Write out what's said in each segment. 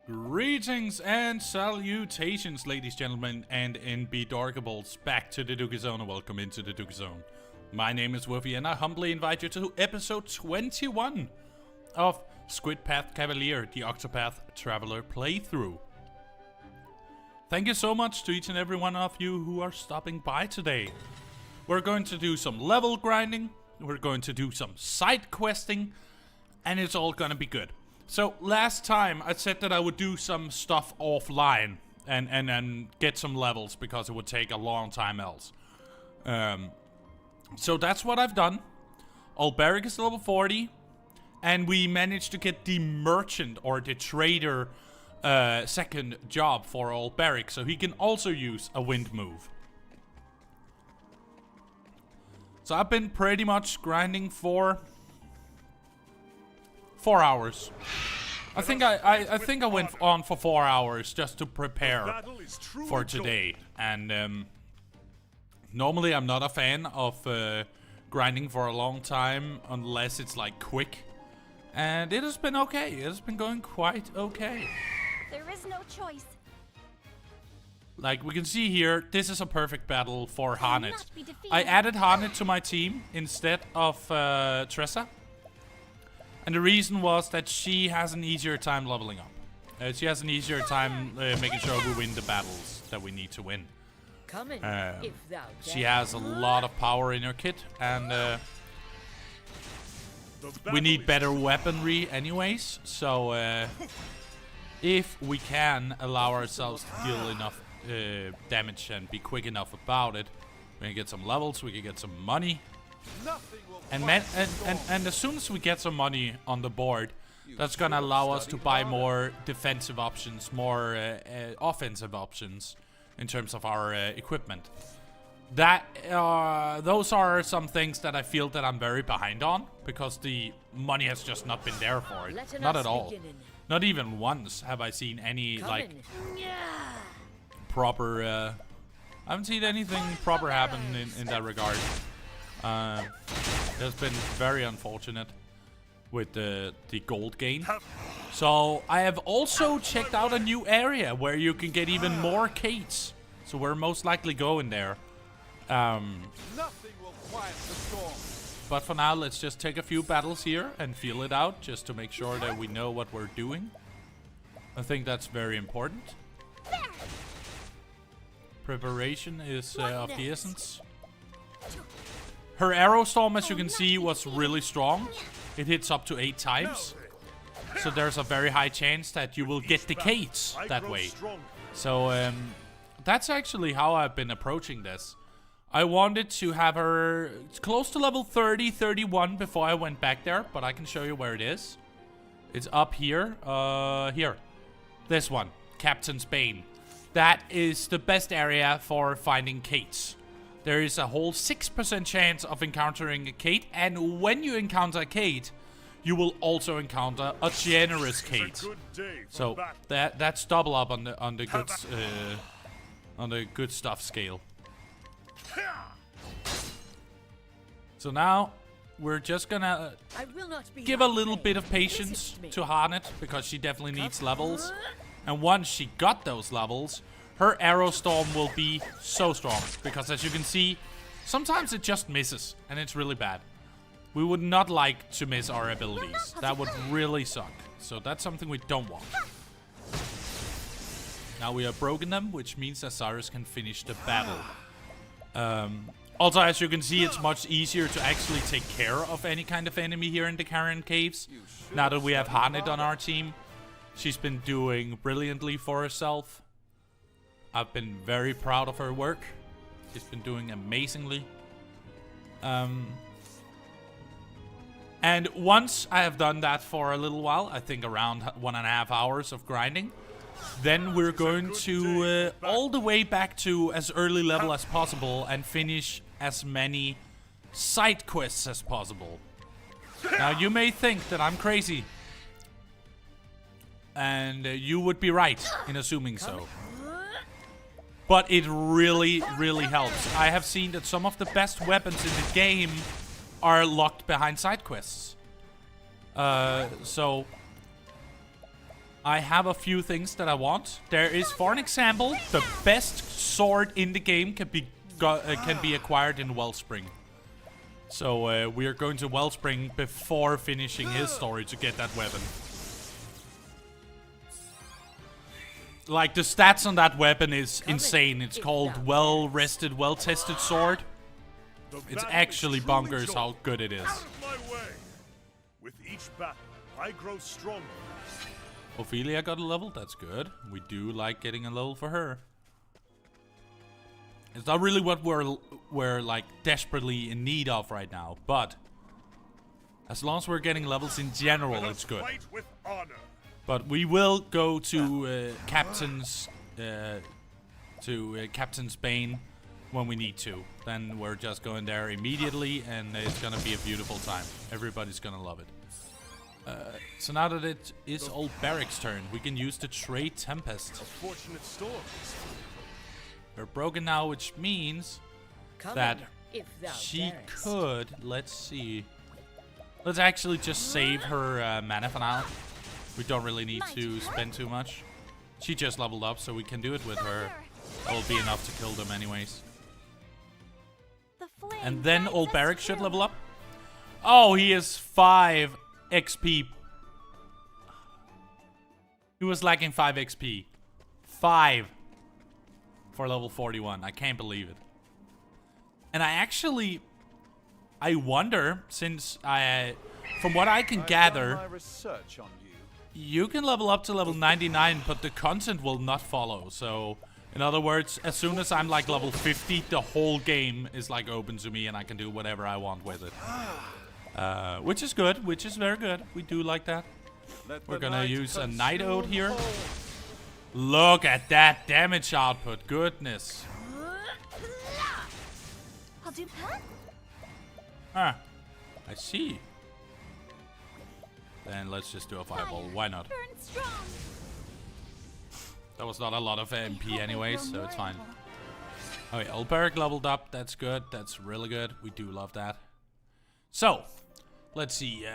Greetings and salutations, ladies, gentlemen, and NB-Dorkables. Back to the Duggie Zone, and welcome into the Duggie Zone. My name is Woofy, and I humbly invite you to episode 21 of Squidpath Cavalier, the Octopath Traveler playthrough. Thank you so much to each and every one of you who are stopping by today. We're going to do some level grinding, we're going to do some side questing, and it's all gonna be good. So last time I said that I would do some stuff offline and get some levels because it would take a long time else. So that's what I've done. Ulberic is level 40, and we managed to get the merchant or the trader second job for Ulberic, so he can also use a wind move. So I've been pretty much grinding for 4 hours. I think I went on for 4 hours just to prepare for today. And normally I'm not a fan of grinding for a long time unless it's like quick. And it has been okay. It has been going quite okay. There is no choice. Like we can see here, this is a perfect battle for Harnett. I added Harnett to my team instead of Tressa. And the reason was that she has an easier time leveling up. She has an easier time making sure we win the battles that we need to win. She has a lot of power in her kit, and we need better weaponry anyways. So if we can allow ourselves to deal enough damage and be quick enough about it, we can get some levels, we can get some money. And as soon as we get some money on the board, that's gonna allow us to buy more defensive options, more offensive options in terms of our equipment. Those are some things that I feel that I'm very behind on, because the money has just not been there for it. Not at all. Not even once have I seen any like proper. I haven't seen anything proper happen in that regard. It's been very unfortunate with the gold gain. So I have also checked out a new area where you can get even more Kates. So we're most likely going there. Nothing will quiet the storm. But for now, let's just take a few battles here and feel it out, just to make sure that we know what we're doing. I think that's very important. Preparation is of the essence. Her arrow storm, as you can see, was really strong. It hits up to 8 times. So there's a very high chance that you will get decayed that way. So that's actually how I've been approaching this. I wanted to have her close to level 30, 31 before I went back there, but I can show you where it is. It's up here. Here. This one. Captain's Bane. That is the best area for finding Kates. There is a whole 6% chance of encountering a Kate, and when you encounter a Kate, you will also encounter a generous Kate. So that's double up on the good stuff scale. So now we're just gonna give a little bit of patience to Harnet, because she definitely needs levels. And once she got those levels, her arrow storm will be so strong. Because as you can see, sometimes it just misses, and it's really bad. We would not like to miss our abilities. That would really suck. So that's something we don't want. Now we have broken them, which means that Cyrus can finish the battle. Also, as you can see, it's much easier to actually take care of any kind of enemy here in the Carrion Caves. Now that we have Harnet on our team. She's been doing brilliantly for herself. I've been very proud of her work. She's been doing amazingly. And once I have done that for a little while, I think around 1.5 hours of grinding, then we're going to all the way back to as early level as possible and finish as many side quests as possible. Now you may think that I'm crazy, and you would be right in assuming so. But it really, really helps. I have seen that some of the best weapons in the game are locked behind side quests. So I have a few things that I want. There is, for an example, the best sword in the game can be acquired in Wellspring. So we are going to Wellspring before finishing his story to get that weapon. Like, the stats on that weapon is insane. It's called Well-Rested, Well-Tested Sword. It's actually bonkers how good it is. With each battle, I grow stronger. Ophelia got a level, that's good. We do like getting a level for her. It's not really what we're like desperately in need of right now, but as long as we're getting levels in general, it's good. But we will go to Captain's Bane when we need to. Then we're just going there immediately, and it's gonna be a beautiful time. Everybody's gonna love it. So now that it is old Barrick's turn, we can use the Trade Tempest. A fortunate storm. We're broken now, which means that she could. Let's see. Let's actually just save her mana for now. We don't really need to spend too much. She just leveled up, so we can do it with her. That will be enough to kill them anyways. And then old Barrick should level up. Oh, he is 5 XP. He was lacking 5 XP. 5 for level 41. I can't believe it. And I wonder, since from what I can gather, you can level up to level 99, but the content will not follow. So, in other words, as soon as I'm like level 50, the whole game is like open to me and I can do whatever I want with it. Which is good, which is very good. We do like that. We're gonna use a Night Ode here. Look at that damage output, goodness. I'll do that. Ah, I see. Then let's just do a fireball. Why not? That was not a lot of MP anyways, so it's fine. Okay, old Barrick leveled up. That's good. That's really good. We do love that. So, let's see.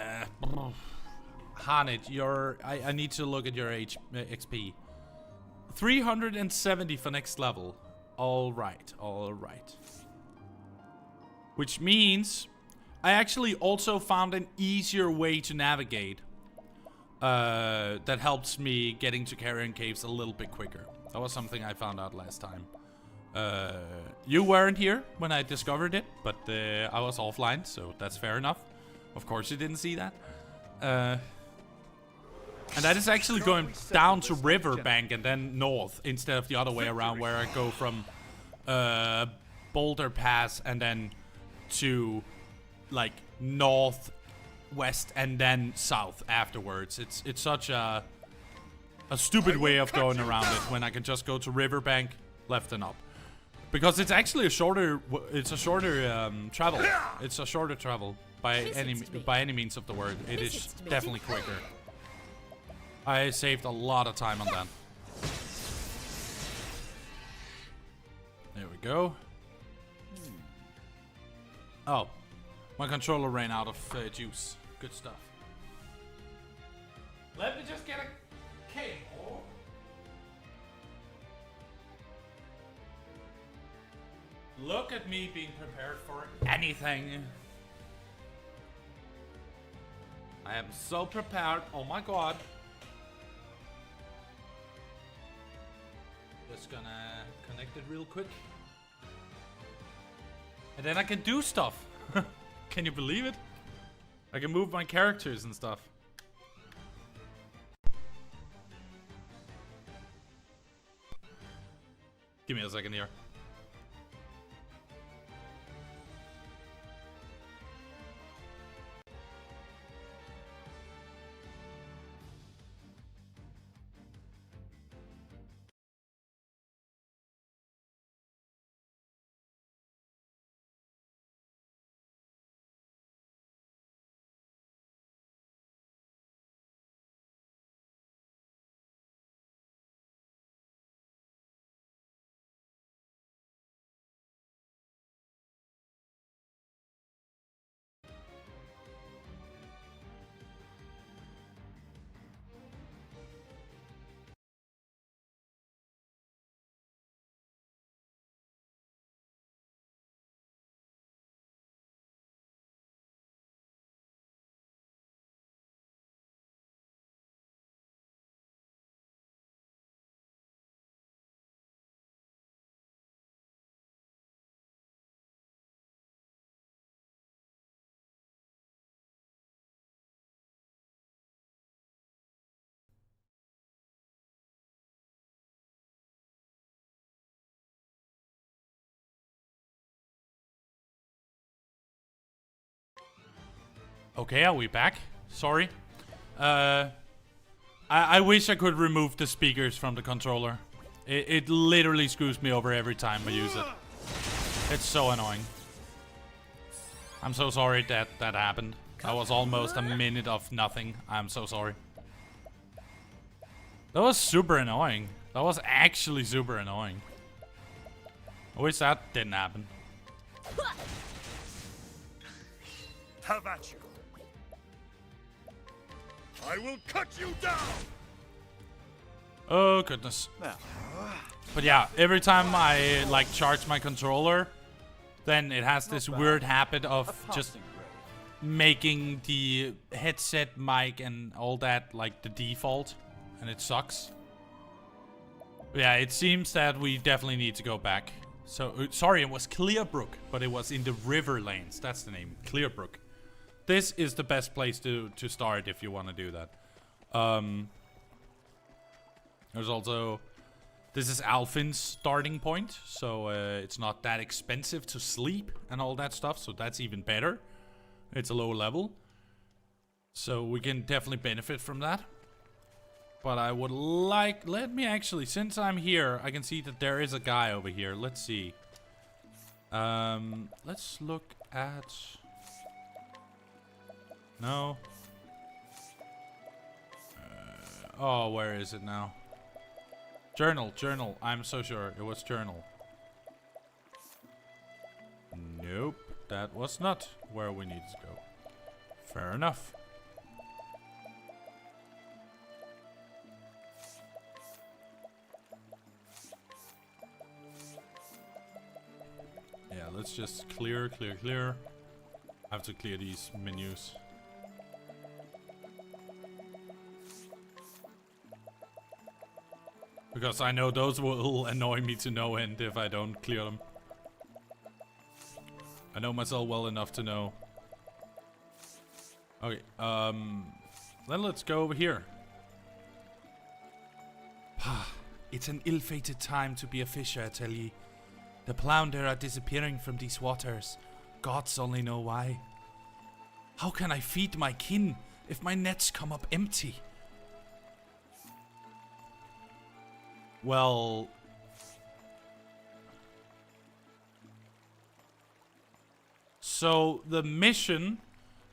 Harnet, I need to look at your XP. 370 for next level. Alright, alright. Which means I actually also found an easier way to navigate that helps me getting to Carrion Caves a little bit quicker. That was something I found out last time. You weren't here when I discovered it, but I was offline, so that's fair enough. Of course you didn't see that. And that is actually going down to Riverbank and then north instead of the other way around where I go from Boulder Pass and then to like north, west, and then south afterwards. It's such a stupid way of going around it when I can just go to Riverbank, left and up. Because it's actually a shorter travel. It's a shorter travel by any means of the word. It is definitely quicker. I saved a lot of time on that. There we go. Oh, my controller ran out of juice. Good stuff. Let me just get a cable. Look at me being prepared for anything. I am so prepared. Oh my god. Just gonna connect it real quick. And then I can do stuff. Can you believe it? I can move my characters and stuff. Give me a second here. Okay, are we back? Sorry. I wish I could remove the speakers from the controller. It literally screws me over every time I use it. It's so annoying. I'm so sorry that that happened. That was almost a minute of nothing. I'm so sorry. That was super annoying. That was actually super annoying. I wish that didn't happen. Have at you. I will cut you down. Oh goodness. But yeah, every time I like charge my controller, then it has this weird habit of just making the headset mic and all that like the default, and it sucks. But yeah, it seems that we definitely need to go back. So sorry, it was Clearbrook, but it was in the river lanes. That's the name, Clearbrook. This is the best place to start if you want to do that. There's also, this is Alfin's starting point, so it's not that expensive to sleep and all that stuff, so that's even better. It's a low level, so we can definitely benefit from that. But I would like, let me actually, since I'm here, I can see that there is a guy over here. Let's see. Let's look at... No. Oh, where is it now? Journal, journal. I'm so sure it was journal. Nope, that was not where we needed to go. Fair enough. Yeah, let's just clear. I have to clear these menus. Because I know those will annoy me to no end if I don't clear them. I know myself well enough to know. Okay, then let's go over here. It's an ill-fated time to be a fisher, I tell ye. The flounder are disappearing from these waters. Gods only know why. How can I feed my kin if my nets come up empty? Well... So, the mission,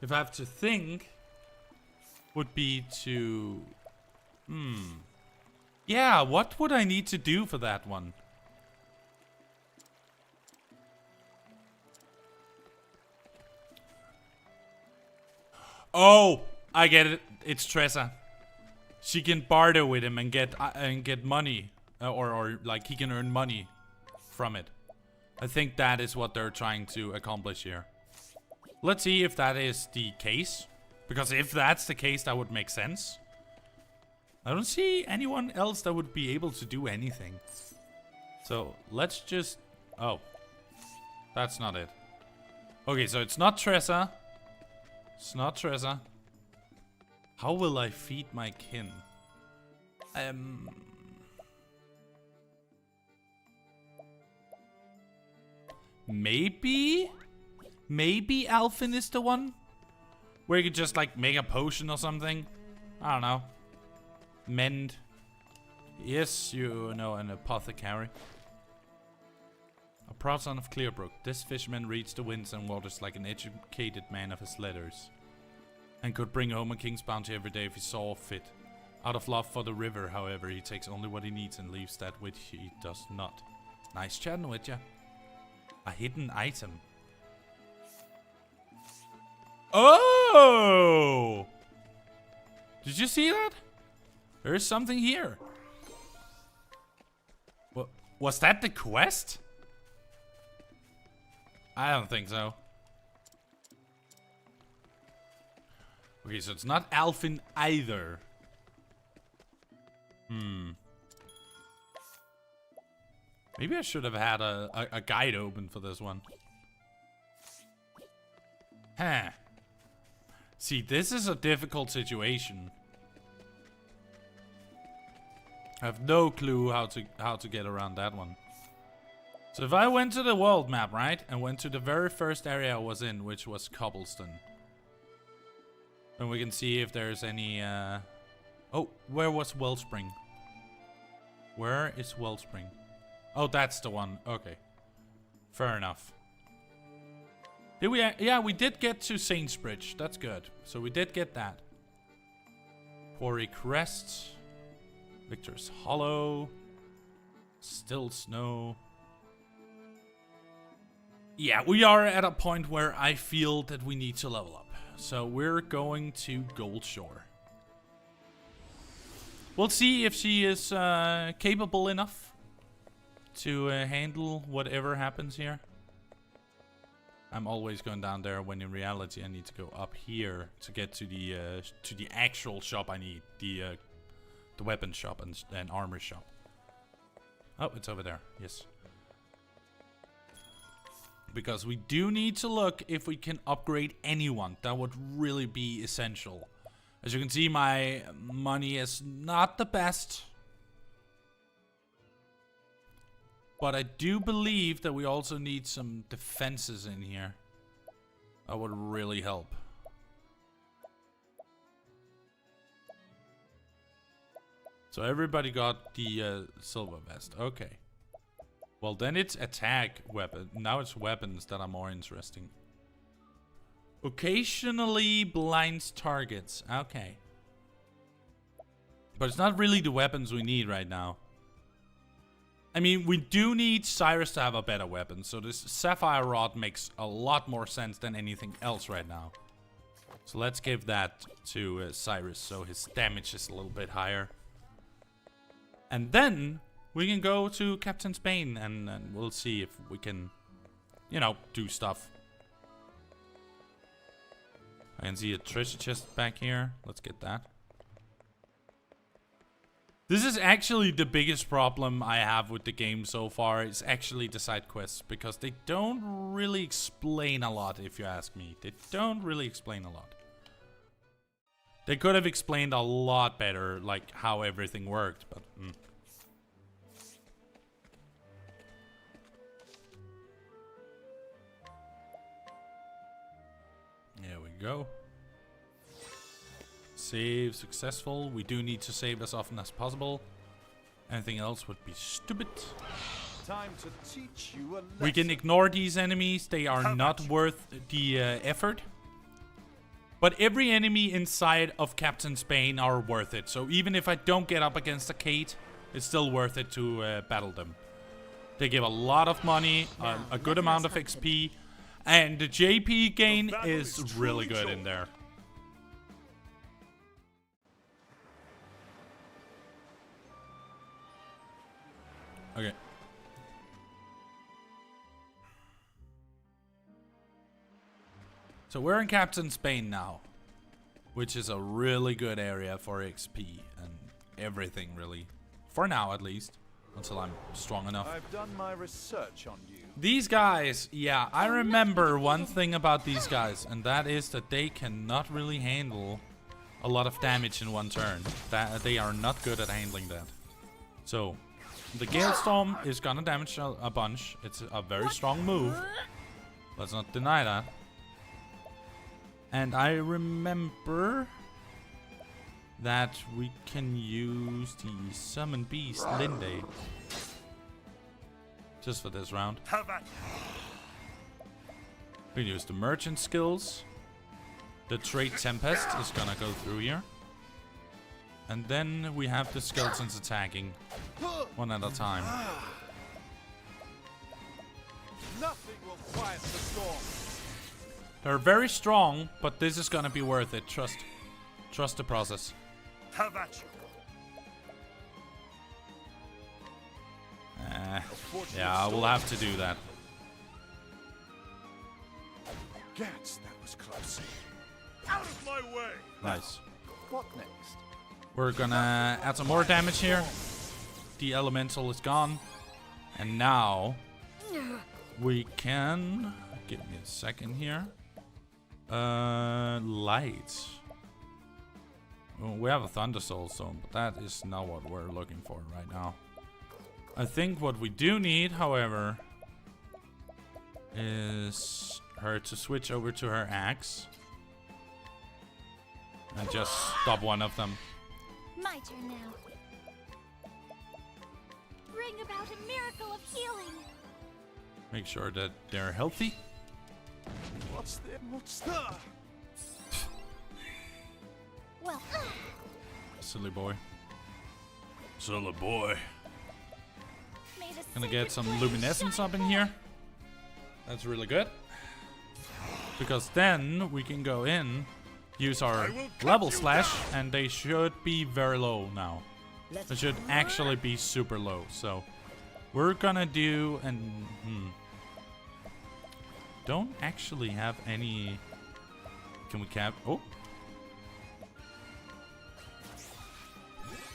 if I have to think, would be to... Yeah, what would I need to do for that one? Oh, I get it. It's Tressa. She can barter with him and get money, or like he can earn money from it. I think that is what they're trying to accomplish here. Let's see if that is the case, because if that's the case, that would make sense. I don't see anyone else that would be able to do anything. So let's just... Oh, that's not it. Okay, so it's not Tressa. It's not Tressa. How will I feed my kin? Maybe Alphen is the one? Where you could just like make a potion or something? I don't know. Mend. Yes, you know, an apothecary. A proud son of Clearbrook, this fisherman reads the winds and waters like an educated man of his letters, and could bring home a king's bounty every day if he saw fit. Out of love for the river, however, he takes only what he needs and leaves that which he does not. Nice chatting with ya. A hidden item. Oh! Did you see that? There is something here. What was that? The quest? I don't think so. Okay, so it's not Alphen either. Maybe I should have had a guide open for this one. Huh. See, this is a difficult situation. I have no clue how to get around that one. So if I went to the world map, right, and went to the very first area I was in, which was Cobblestone, then we can see if there's any, oh, where was Wellspring? Where is Wellspring? Oh, that's the one. Okay. Fair enough. Did we, yeah, we did get to Saintsbridge. That's good. So we did get that. Quarry Crest. Victor's Hollow. Still Snow. Yeah, we are at a point where I feel that we need to level up. So we're going to Goldshore. We'll see if she is capable enough to handle whatever happens here. I'm always going down there when in reality I need to go up here to get to the actual shop I need. The weapon shop and armor shop. Oh, it's over there. Yes. Because we do need to look if we can upgrade anyone. That would really be essential. As you can see, my money is not the best. But I do believe that we also need some defenses in here. That would really help. So everybody got the silver vest. Okay. Well, then it's attack weapon. Now it's weapons that are more interesting. Occasionally blinds targets. Okay. But it's not really the weapons we need right now. I mean, we do need Cyrus to have a better weapon. So this Sapphire Rod makes a lot more sense than anything else right now. So let's give that to Cyrus so his damage is a little bit higher. And then we can go to Captain Spain and we'll see if we can, you know, do stuff. I can see a treasure chest back here. Let's get that. This is actually the biggest problem I have with the game so far. It's actually the side quests, because they don't really explain a lot, if you ask me. They don't really explain a lot. They could have explained a lot better, like how everything worked, but There we go. Save successful. We do need to save as often as possible. Anything else would be stupid. Time to teach you a lesson. We can ignore these enemies. They are not worth the effort. But every enemy inside of Captain Spain are worth it. So even if I don't get up against a Kate, it's still worth it to battle them. They give a lot of money, a good amount of XP, and the JP gain is really good in there. Okay. So we're in Captain Spain now, which is a really good area for XP and everything, really. For now, at least, until I'm strong enough. I've done my research on you. These guys, yeah, I remember one thing about these guys, and that is that they cannot really handle a lot of damage in one turn. They are not good at handling that. So the Gale Storm is gonna damage a bunch. It's a very strong move. Let's not deny that. And I remember that we can use the Summon Beast Linde just for this round. We can use the Merchant skills. The Trade Tempest is gonna go through here. And then we have the Skeletons attacking one at a time. Nothing will quiet the storm. They're very strong, but this is gonna be worth it. Trust the process. Have at you. Yeah, we'll have to do that. Gats, that was close. Out of my way. Nice. What next? We're gonna add some more damage here. The elemental is gone. And now we can... Give me a second here. Light. Well, we have a Thunder Soul Stone, but that is not what we're looking for right now. I think what we do need, however, is her to switch over to her axe. And just stop one of them. My turn now. Bring about a miracle of healing. Make sure that they're healthy. What's the... Well, Silly boy. Silly boy. made a Gonna get sacred some flame luminescence shine up in forth. here. That's really good. Because then we can go in, use our level slash, and they should be very low now. They should actually be super low. So we're gonna do an... Don't actually have any... Can we cap... Oh.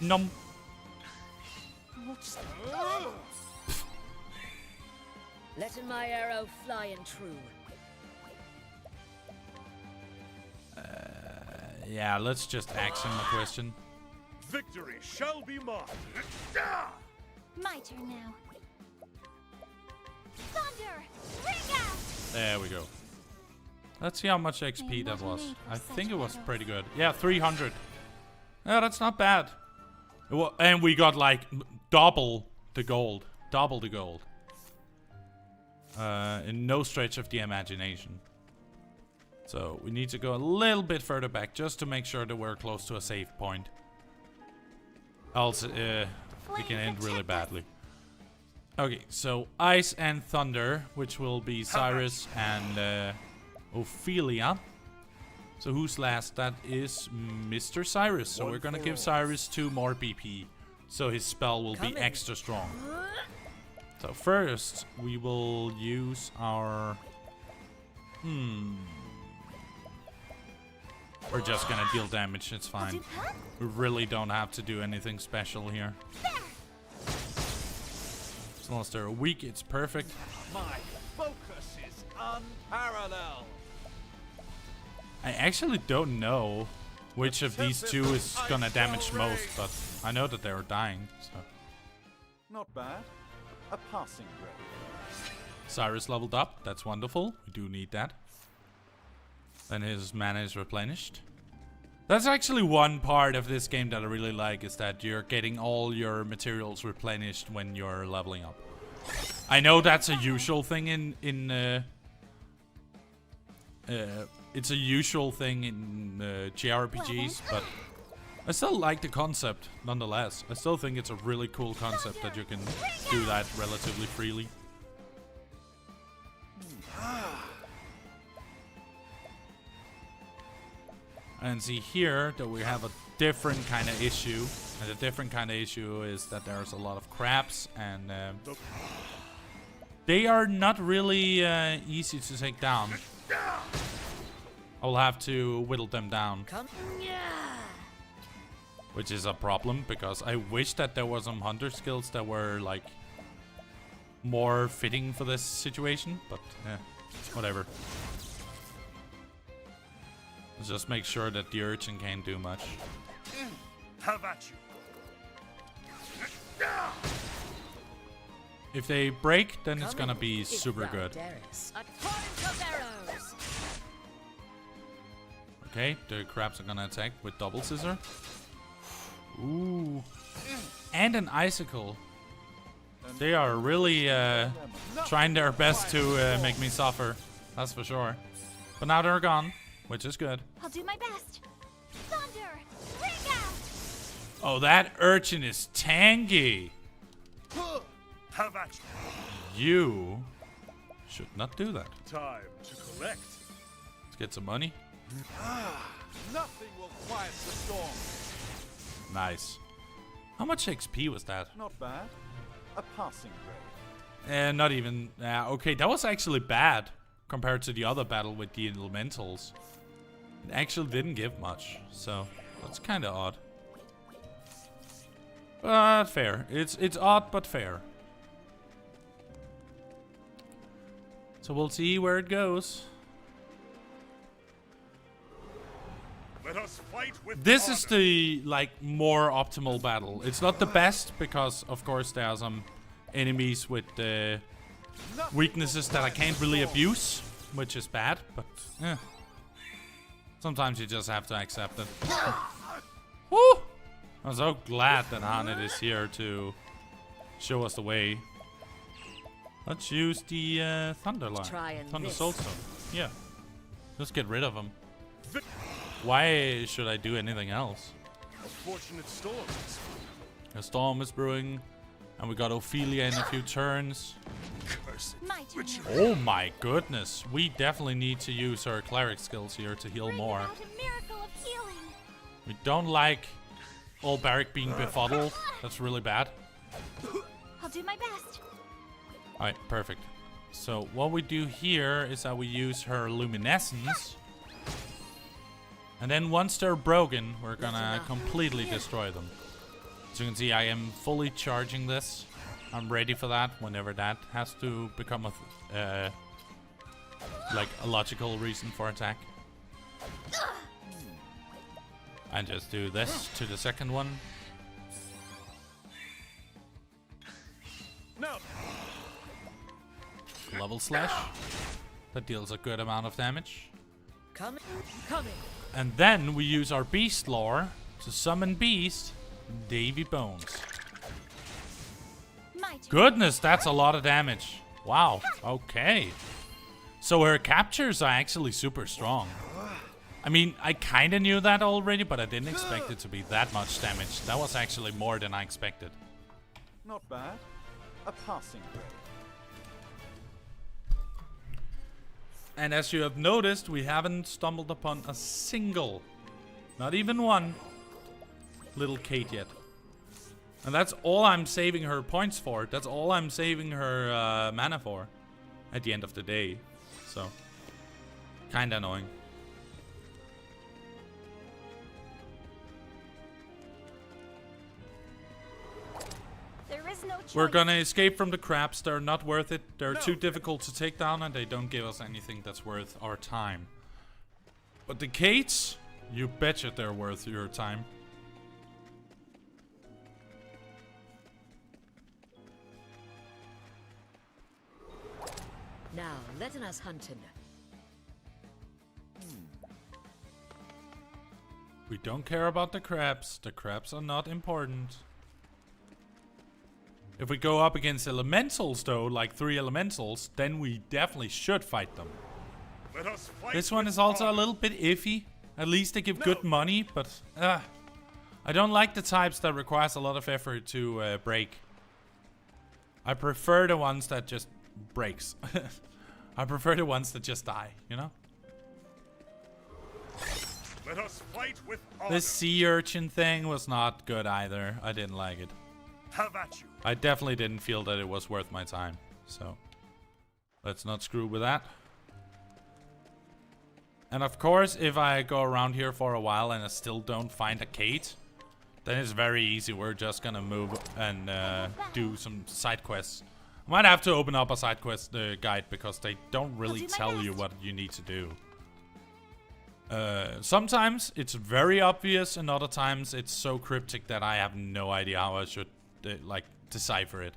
Nom. What's Letting my arrow fly and true. Yeah, let's just ask him a question. Victory shall be mine. My turn now. Thunder, ring out. There we go. Let's see how much XP that was. I think it was pretty good. Yeah, 300. Yeah, that's not bad. And we got like double the gold. Double the gold. In no stretch of the imagination. So we need to go a little bit further back just to make sure that we're close to a save point. Else we can end really badly. Okay, so Ice and Thunder, which will be Cyrus and Ophelia. So who's last? That is Mr. Cyrus. So we're gonna give Cyrus 2 more BP. So his spell will be extra strong. So first, we will use our... We're just gonna deal damage, it's fine. We really don't have to do anything special here. As long as they're weak, it's perfect. My focus is unparalleled. I actually don't know which of these two is gonna damage most, but I know that they're dying, so. Not bad. A passing grade. Cyrus leveled up, that's wonderful. We do need that. Then his mana is replenished. That's actually one part of this game that I really like, is that you're getting all your materials replenished when you're leveling up. I know that's a usual thing in it's a usual thing in JRPGs, but I still like the concept nonetheless. I still think it's a really cool concept that you can do that relatively freely. And see here that we have a different kind of issue. And the different kind of issue is that there's a lot of crabs, and they are not really easy to take down. I'll have to whittle them down. Which is a problem, because I wish that there was some hunter skills that were like more fitting for this situation, but whatever. Let's just make sure that the urchin can't do much. How about you? If they break, then it's gonna be super good. Okay, the crabs are gonna attack with double scissor. Ooh. And an icicle. They are really trying their best to make me suffer. That's for sure. But now they're gone, which is good. I'll do my best. Thunder, ring out. Oh, that urchin is tanky. How about you? You should not do that. Time to collect. Let's get some money. Nothing will quiet the storm. Nice. How much XP was that? Not bad. A passing grade. Not even. Okay, that was actually bad compared to the other battle with the elementals. It actually didn't give much, so that's kind of odd. But fair. It's odd but fair. So we'll see where it goes. Let us fight with This honor. is the like more optimal battle. It's not the best because of course there are some enemies with weaknesses that I can't really abuse, which is bad, but sometimes you just have to accept it. Woo! I'm so glad that Hanet is here to show us the way. Let's use the Thunder Line. Thunder Soulstone. Yeah. Just get rid of him. Why should I do anything else? A fortunate storm. A storm is brewing, and we got Ophelia in a few turns. Cursed. My turn now. Oh my goodness, we definitely need to use our cleric skills here to heal Bring more. about a miracle of healing. We don't like all Barrack being befuddled. That's really bad. I'll do my best. Alright, perfect. So what we do here is that we use her luminescence. And then once they're broken, we're gonna completely destroy them. As you can see, I am fully charging this. I'm ready for that whenever that has to become a like a logical reason for attack. And just do this to the second one. No. Level slash. That deals a good amount of damage. Coming. And then we use our beast lore to summon beast Davy Bones. My turn. Goodness, that's a lot of damage. Wow, okay. So her captures are actually super strong. I mean, I kinda knew that already, but I didn't expect it to be that much damage. That was actually more than I expected. Not bad. A passing grade. And as you have noticed, we haven't stumbled upon a single, not even one, little Kate yet. And that's all I'm saving her points for. That's all I'm saving her mana for at the end of the day. So, kinda annoying. no choice. We're gonna escape from the crabs. They're not worth it. They're too difficult to take down, and they don't give us anything that's worth our time. But the Kates, you betcha they're worth your time. Now, let us hunt him. We don't care about the crabs. The crabs are not important. If we go up against elementals, though, like 3 elementals, then we definitely should fight them. Let us fight This one with is also a honor. little bit iffy. At least they give good money, but I don't like the types that requires a lot of effort to break. I prefer the ones that just breaks. I prefer the ones that just die, you know? Let us fight with honor. This sea urchin thing was not good either. I didn't like it. Have at you. I definitely didn't feel that it was worth my time. So, let's not screw with that. And of course, if I go around here for a while and I still don't find a Kate, then it's very easy. We're just gonna move and do some side quests. I might have to open up a side quest guide because they don't really tell you what you need to do. Sometimes it's very obvious, and other times it's so cryptic that I have no idea how I should like decipher it.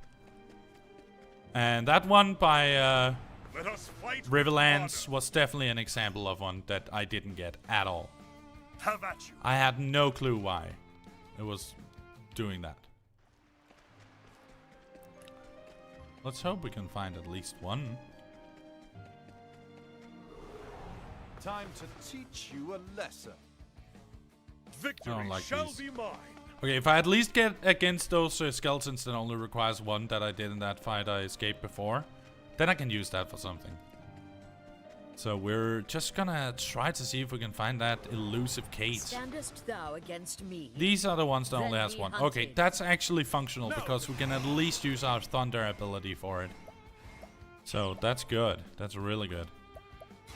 And that one by Let us fight with Riverlands honor. was definitely an example of one that I didn't get at all. Have at you. I had no clue why it was doing that. Let's hope we can find at least one. Time to teach you a lesson. Victory I don't like shall these. be mine. Okay, if I at least get against those skeletons that only requires 1 that I did in that fight I escaped before, then I can use that for something. So we're just gonna try to see if we can find that elusive Kate. Standest thou against me? These are the ones that only Then has be 1. hunted. Okay, that's actually functional because we can at least use our thunder ability for it. So that's good. That's really good.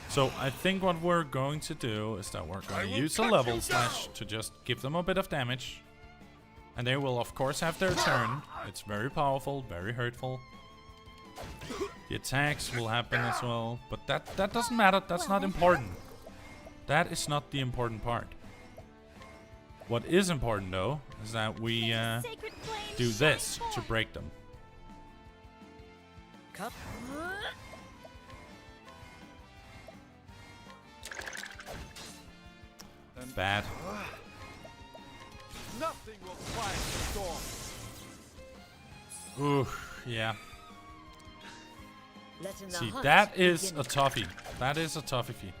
So I think what we're going to do is that we're I going to will use a cut level you slash down. to just give them a bit of damage. And they will of course have their turn. It's very powerful, very hurtful. The attacks will happen as well, but that doesn't matter. That's not important. That is not the important part. What is important though is that we Sacred flame do shines this to forth. break them. Cup. Bad. Nothing will quiet the storm. Ooh, yeah. Let in the See, hunt that is begin. a toughie. That is a toughie.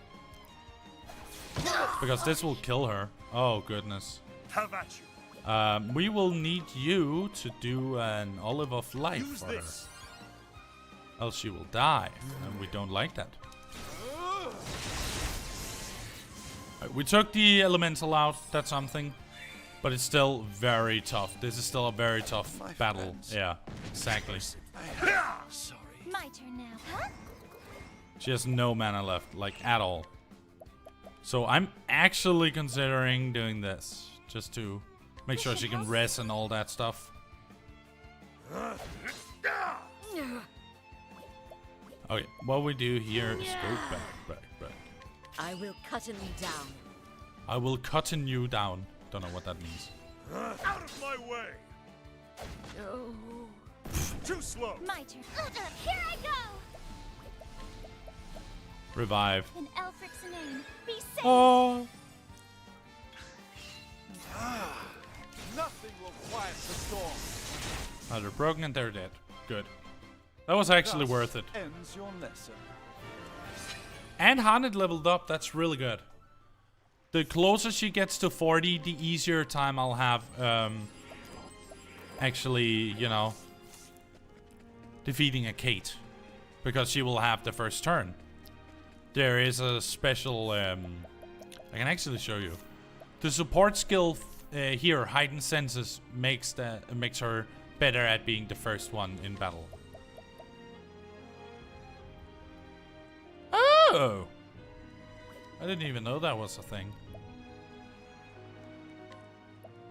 Because this will kill her. Oh, goodness. Have at you. We will need you to do an olive of life Use for this. her. Else she will die. And we don't like that. We took the elemental out. That's something. But it's still very tough. This is still a very tough My battle. friends. Yeah, exactly. Sorry. My turn now, huh? She has no mana left, like at all. So I'm actually considering doing this. Just to make sure she can rest and all that stuff. Okay, what we do here is go back. I will cut him down. I will cutting you down. Don't know what that means. Out of my way. Oh. Too slow. My turn. Here I go. Revive. In Elfric's name, be safe. Oh. Nothing will quiet the storm. Oh, they're broken and they're dead. Good. That was actually Thus worth it. Ends your lesson. And Haunted leveled up. That's really good. The closer she gets to 40, the easier time I'll have, actually, you know, defeating a Kate. Because she will have the first turn. There is a special, I can actually show you. The support skill here, Heightened Senses, makes her better at being the first one in battle. Oh! I didn't even know that was a thing.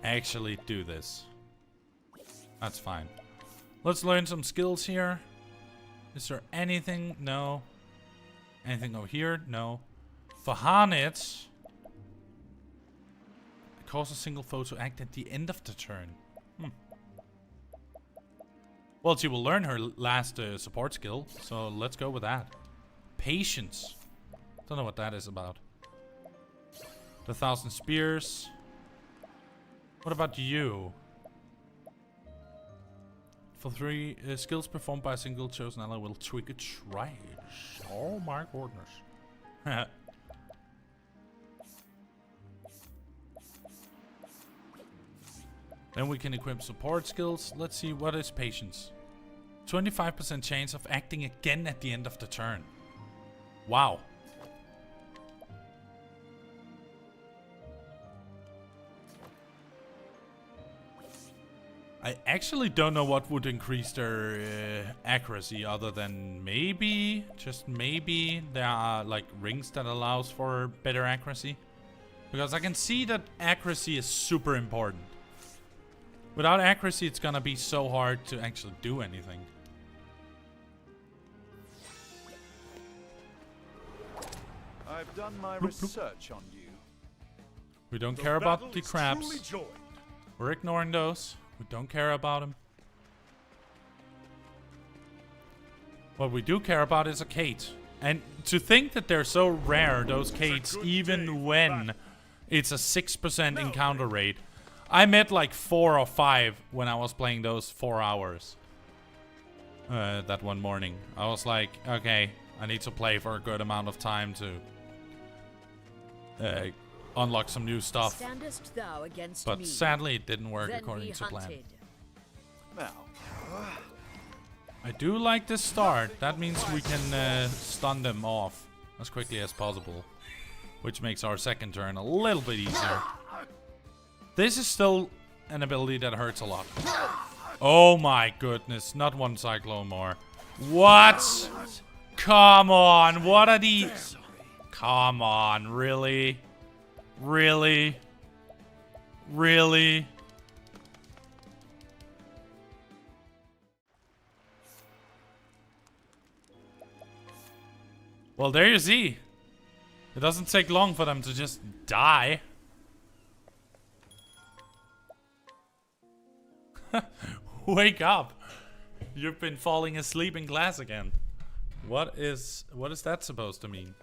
Actually do this. That's fine. Let's learn some skills here. Is there anything? No. Anything over here? No. For Harnett, cause a single foe to act at the end of the turn. Well, she will learn her last support skill, so let's go with that. Patience. Don't know what that is about. The 1,000 spears. What about you? For 3 skills performed by a single chosen ally will trigger trash. Oh my goodness. Then we can equip support skills. Let's see, what is patience? 25% chance of acting again at the end of the turn. Wow. I actually don't know what would increase their accuracy other than maybe, just maybe, there are like rings that allows for better accuracy. Because I can see that accuracy is super important. Without accuracy, it's gonna be so hard to actually do anything. I've done my research on you. We don't care about the crabs. We're ignoring those. We don't care about them. What we do care about is a Kate. And to think that they're so rare, those Kates, even when it's a 6% encounter rate. I met like 4 or 5 when I was playing those 4 hours. That one morning. I was like, okay, I need to play for a good amount of time to unlock some new stuff. Standest thou against But me? sadly it didn't work Then according we to plan. hunted. Now, I do like this start. That means we can stun them off as quickly as possible. Which makes our second turn a little bit easier. This is still an ability that hurts a lot. Oh my goodness, not one cyclone more. What? Come on, what are these? Come on, really? Really? Really? Well, there you see. It doesn't take long for them to just die. Wake up. You've been falling asleep in class again. What is that supposed to mean?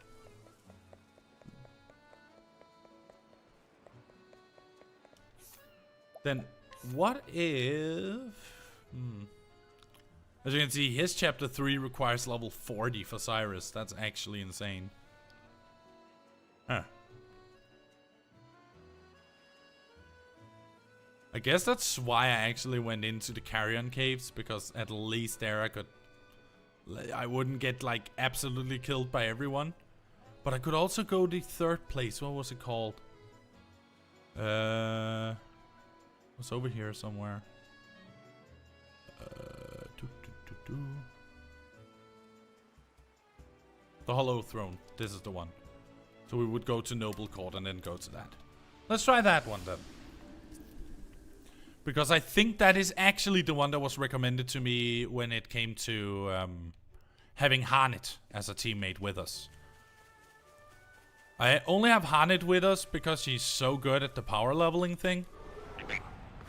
Then what if As you can see, his chapter 3 requires level 40 for Cyrus. That's actually insane. Huh. I guess that's why I actually went into the Carrion Caves, because at least there I wouldn't get like absolutely killed by everyone. But I could also go the 3rd place. What was it called? It was over here somewhere. The Hollow Throne. This is the one. So we would go to Noble Court and then go to that. Let's try that one then. Because I think that is actually the one that was recommended to me when it came to having Harnett as a teammate with us. I only have Harnett with us because she's so good at the power leveling thing.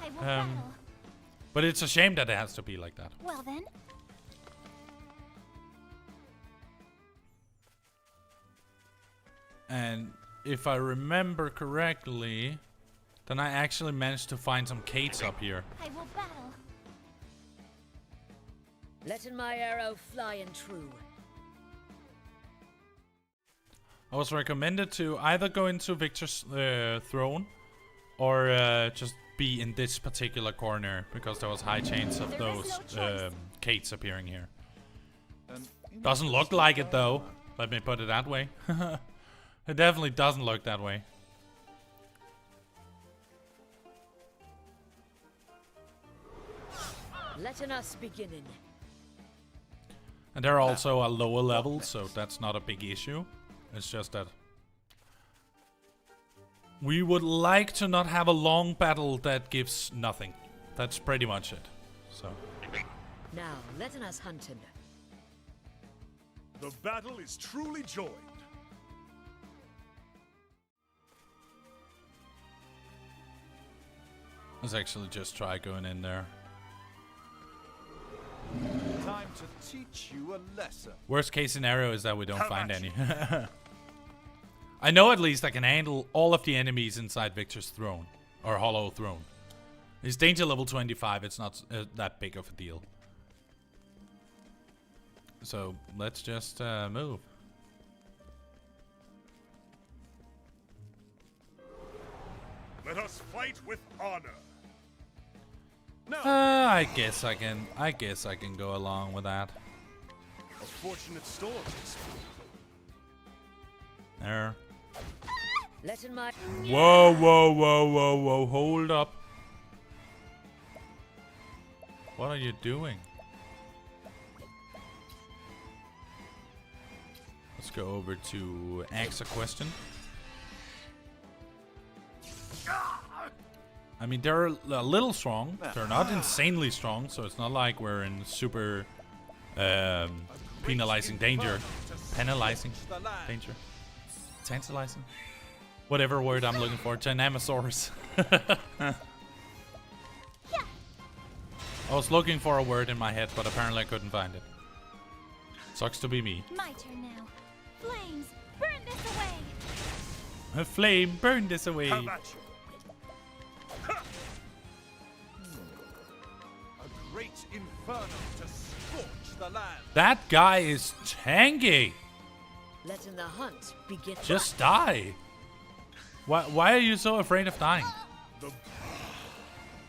I will battle. But it's a shame that it has to be like that. Well then. And if I remember correctly, then I actually managed to find some Kates up here. I will battle. Letting my arrow fly and true. I was recommended to either go into Victor's throne or just be in this particular corner because there was high chance of those Kates appearing here. Doesn't look like it though. Let me put it that way. It definitely doesn't look that way. Letting us beginning. And they're also a lower level, so that's not a big issue. It's just that we would like to not have a long battle that gives nothing. That's pretty much it. So Now, let us hunt him. The battle is truly joined. Let's actually just try going in there. Time to teach you a lesson. Worst case scenario is that we don't How find much? any. I know at least I can handle all of the enemies inside Victor's throne. Or hollow throne. It's danger level 25, it's not that big of a deal. So, let's just move. Let us fight with honor. No! I guess I can go along with that. A fortunate storm. There. Let in my... Whoa, whoa, whoa, whoa, whoa, hold up. What are you doing? Let's go over to ask a question. I mean, they're a little strong. They're not insanely strong, so it's not like we're in super penalizing danger. Penalizing danger. Tantalizing. Whatever word I'm looking for. Dynamasaurus. I was looking for a word in my head, but apparently I couldn't find it. Sucks to be me. My turn now. Flames, burn this away. A flame, burn this away. How about you? A great inferno to scorch the land. That guy is tanky. Let in the hunt begin. Just die. Why are you so afraid of dying? The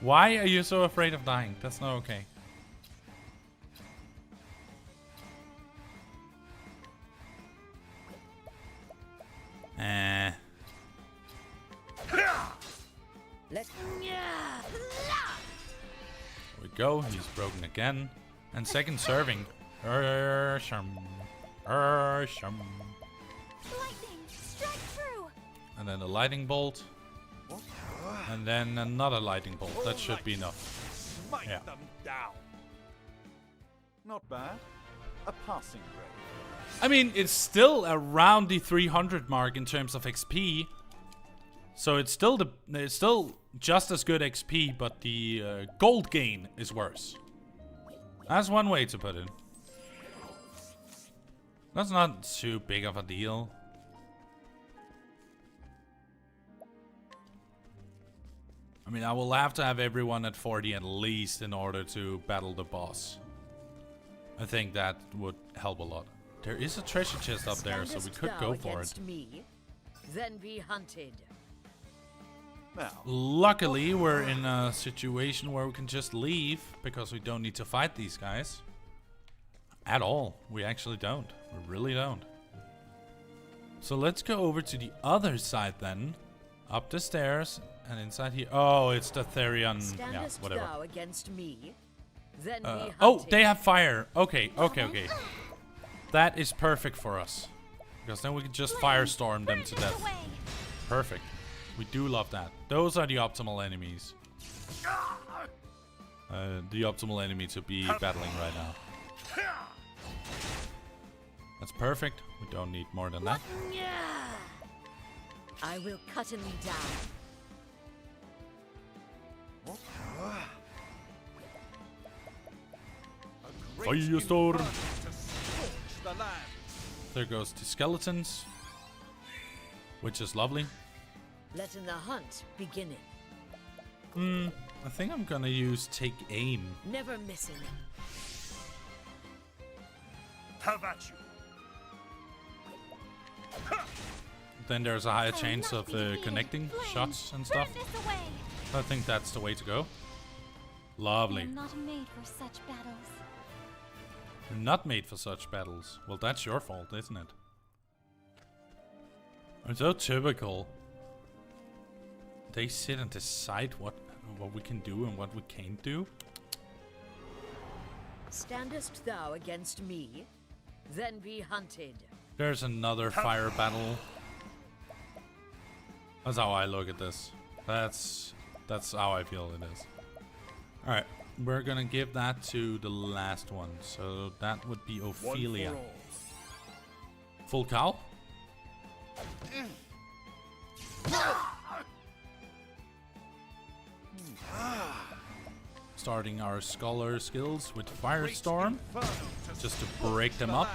Why are you so afraid of dying? That's not okay. Let... There we go. He's broken again. And second serving. Lightning, strike through. And then a lightning bolt. And then another lightning bolt. That should be enough. Smite Yeah. them down. Not bad. A passing grade. I mean, it's still around the 300 mark in terms of XP. So it's still just as good XP, but the gold gain is worse. That's one way to put it. That's not too big of a deal. I mean, I will have to have everyone at 40 at least in order to battle the boss. I think that would help a lot. There is a treasure chest up there, so we could go for it. Me, then be hunted. Now, Luckily, we're in a situation where we can just leave because we don't need to fight these guys. At all. We actually don't. We really don't. So let's go over to the other side then. Up the stairs and inside here. Oh, it's the Therion. Yeah, Standest whatever. thou against me, then be hunted. Oh, they have fire. Okay, okay, okay. That is perfect for us. Because then we can just firestorm them to death. Perfect. We do love that. Those are the optimal enemies. The optimal enemy to be battling right now. That's perfect. We don't need more than that. I will cut him down. a great Firestorm. inferno to scorch the land. There goes the skeletons. Which is lovely. Letting the hunt beginning. I think I'm gonna use take aim. Never missing. How about you? Then there's a higher chance of connecting shots and stuff. I think that's the way to go. Lovely. I'm not made for such battles. You're not made for such battles. Well, that's your fault, isn't it? It's so typical. They sit and decide what we can do and what we can't do. Standest thou against me, then be hunted. There's another fire battle. That's how I look at this. That's how I feel it is. Alright, we're gonna give that to the last one. So that would be Ophelia. One for all. Full cow? Starting our scholar skills with Firestorm, just to break them up.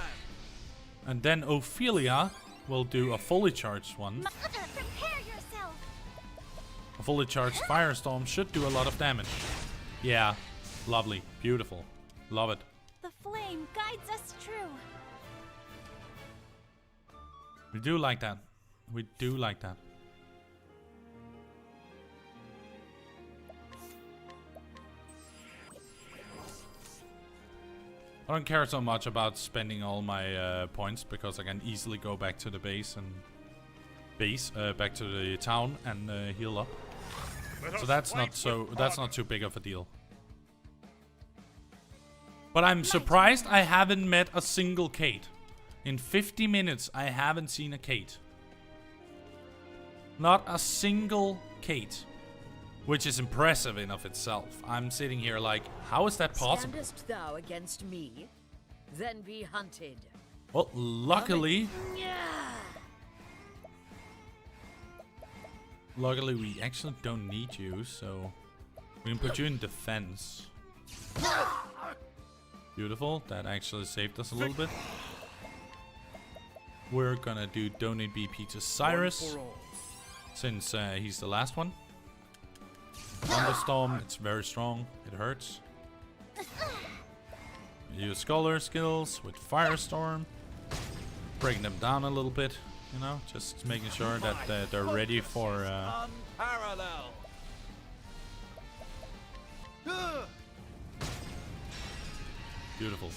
And then Ophelia will do a fully charged one. Prepare yourself. A fully charged Firestorm should do a lot of damage. Yeah, lovely, beautiful, love it. The flame guides us true. We do like that. We do like that. I don't care so much about spending all my points because I can easily go back to the base and back to the town and heal up. So that's not too big of a deal. But I'm surprised I haven't met a single Kate. In 50 minutes, I haven't seen a Kate. Not a single Kate. Which is impressive in of itself. I'm sitting here like, how is that possible? Standest thou against me? Then be hunted. Well, luckily... Luckily, we actually don't need you, so... we can put you in defense. Beautiful. That actually saved us a little bit. We're gonna do donate BP to Cyrus. Since he's the last one. Thunderstorm, it's very strong. It hurts. Use Scholar skills with Firestorm. Breaking them down a little bit, you know, just making sure that they're ready for... Unparalleled. Beautiful.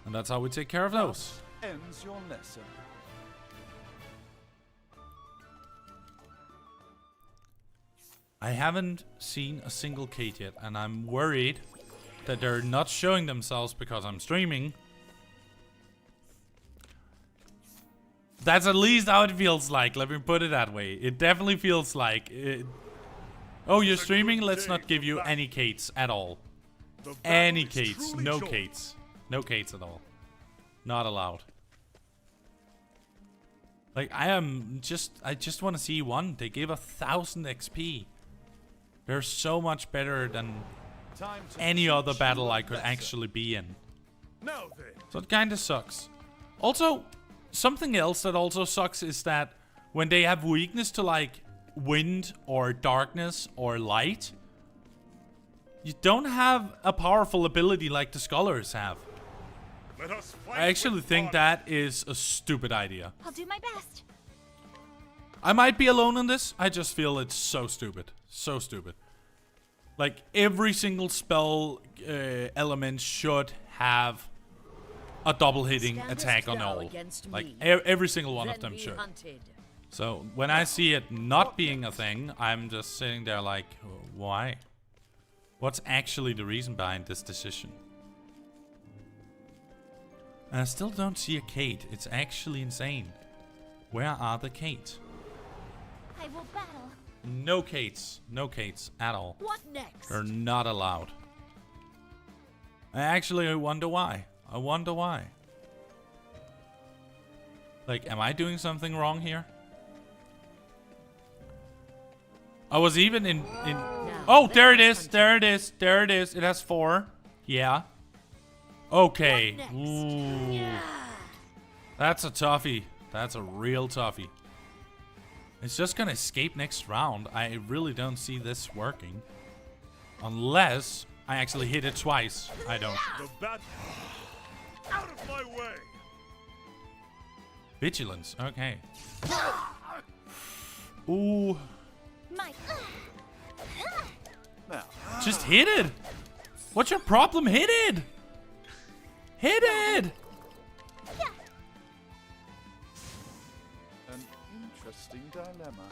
And that's how we take care of those. Ends your lesson. I haven't seen a single Kate yet, and I'm worried that they're not showing themselves because I'm streaming. That's at least how it feels like, let me put it that way. It definitely feels like it. Oh, you're streaming? Let's not give you any Kates at all. Any Kates. No Kates. No Kates at all. Not allowed. Like, I just want to see one. They gave 1,000 XP. They're so much better than any other battle I could actually be in. So it kinda sucks. Also, something else that also sucks is that when they have weakness to like wind or darkness or light, you don't have a powerful ability like the scholars have. I actually think that is a stupid idea. I'll do my best. I might be alone on this. I just feel it's so stupid. So stupid. Like, every single spell element should have a double hitting attack on all. Like, every single one of them should. So, when I see it not being a thing, I'm just sitting there like, why? What's actually the reason behind this decision? And I still don't see a Kate. It's actually insane. Where are the Kate? I will battle. No Kates. No Kates at all. What next? They're not allowed. I wonder why. I wonder why. Like, am I doing something wrong here? I was even in oh, there it is. There it is. There it is. It has 4. Yeah. Okay. Ooh. That's a toughie. That's a real toughie. It's just gonna escape next round. I really don't see this working. Unless I actually hit it twice. I don't. Out of my way. Vigilance. Okay. Ooh. Now, Just hit it. What's your problem? Hit it. Hit it. an interesting dilemma.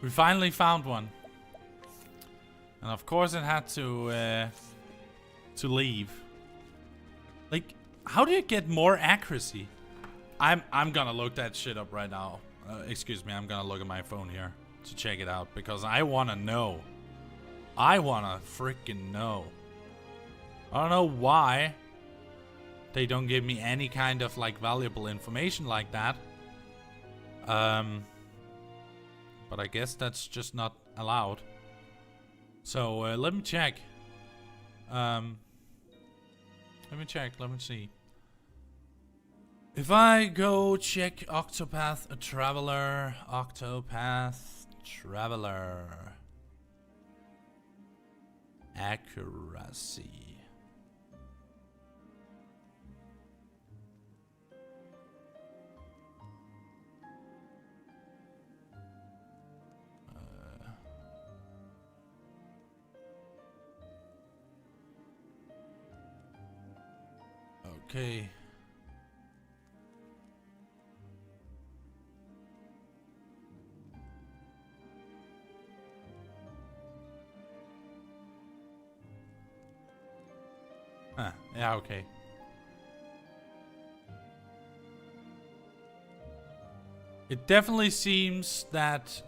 We finally found one. And of course it had to leave. Like, how do you get more accuracy? I'm gonna look that shit up right now. Excuse me, I'm gonna look at my phone here to check it out because I wanna know. I wanna freaking know. I don't know why they don't give me any kind of like valuable information like that. But I guess that's just not allowed. So let me check. Let me check. Let me see. If I go check Octopath Traveler, accuracy. Okay. Yeah, okay. It definitely seems that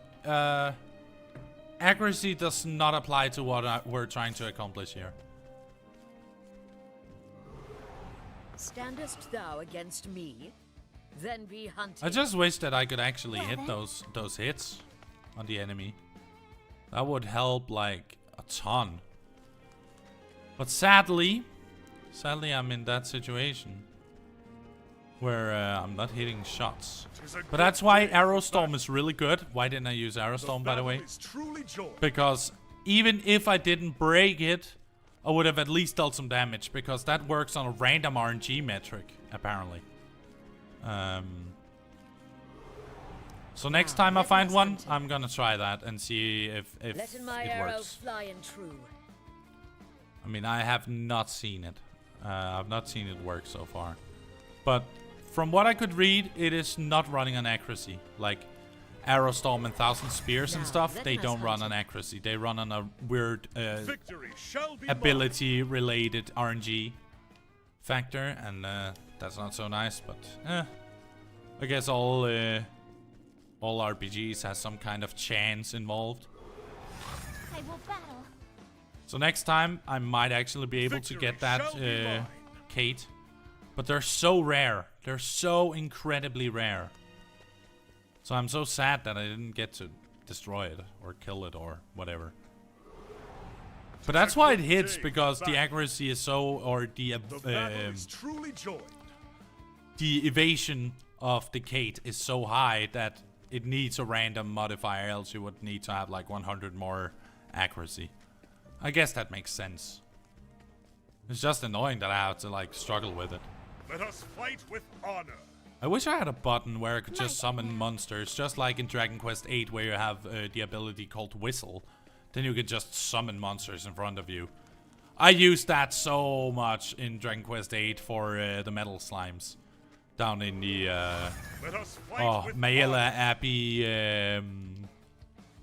accuracy does not apply to what we're trying to accomplish here. Standest thou against me? Then be hunted. I just wish that I could actually hit those hits on the enemy. That would help like a ton. But sadly I'm in that situation where I'm not hitting shots. But that's why Arrow Storm is really good. Why didn't I use Arrow Storm, by the way? Because even if I didn't break it, I would have at least dealt some damage, because that works on a random RNG metric, apparently. So next time I find one, I'm gonna try that and see if it works. Fly and true. I mean, I have not seen it. I've not seen it work so far. But from what I could read, it is not running on accuracy. Like Arrow Storm and Thousand Spears and stuff, they don't run on accuracy. They run on a weird ability-related RNG factor, and that's not so nice. But I guess all RPGs has some kind of chance involved. I will battle. So next time, I might actually be able to get that Kate. But they're so rare. They're so incredibly rare. So I'm so sad that I didn't get to destroy it or kill it or whatever. But that's why it hits, because the accuracy is so, or the evasion of the Kate is so high that it needs a random modifier, else you would need to have like 100 more accuracy. I guess that makes sense. It's just annoying that I have to like struggle with it. Let us fight with honor. I wish I had a button where I could just summon monsters, just like in Dragon Quest VIII, where you have the ability called Whistle. Then you could just summon monsters in front of you. I used that so much in Dragon Quest VIII for the metal slimes. Down in the Maela Abbey,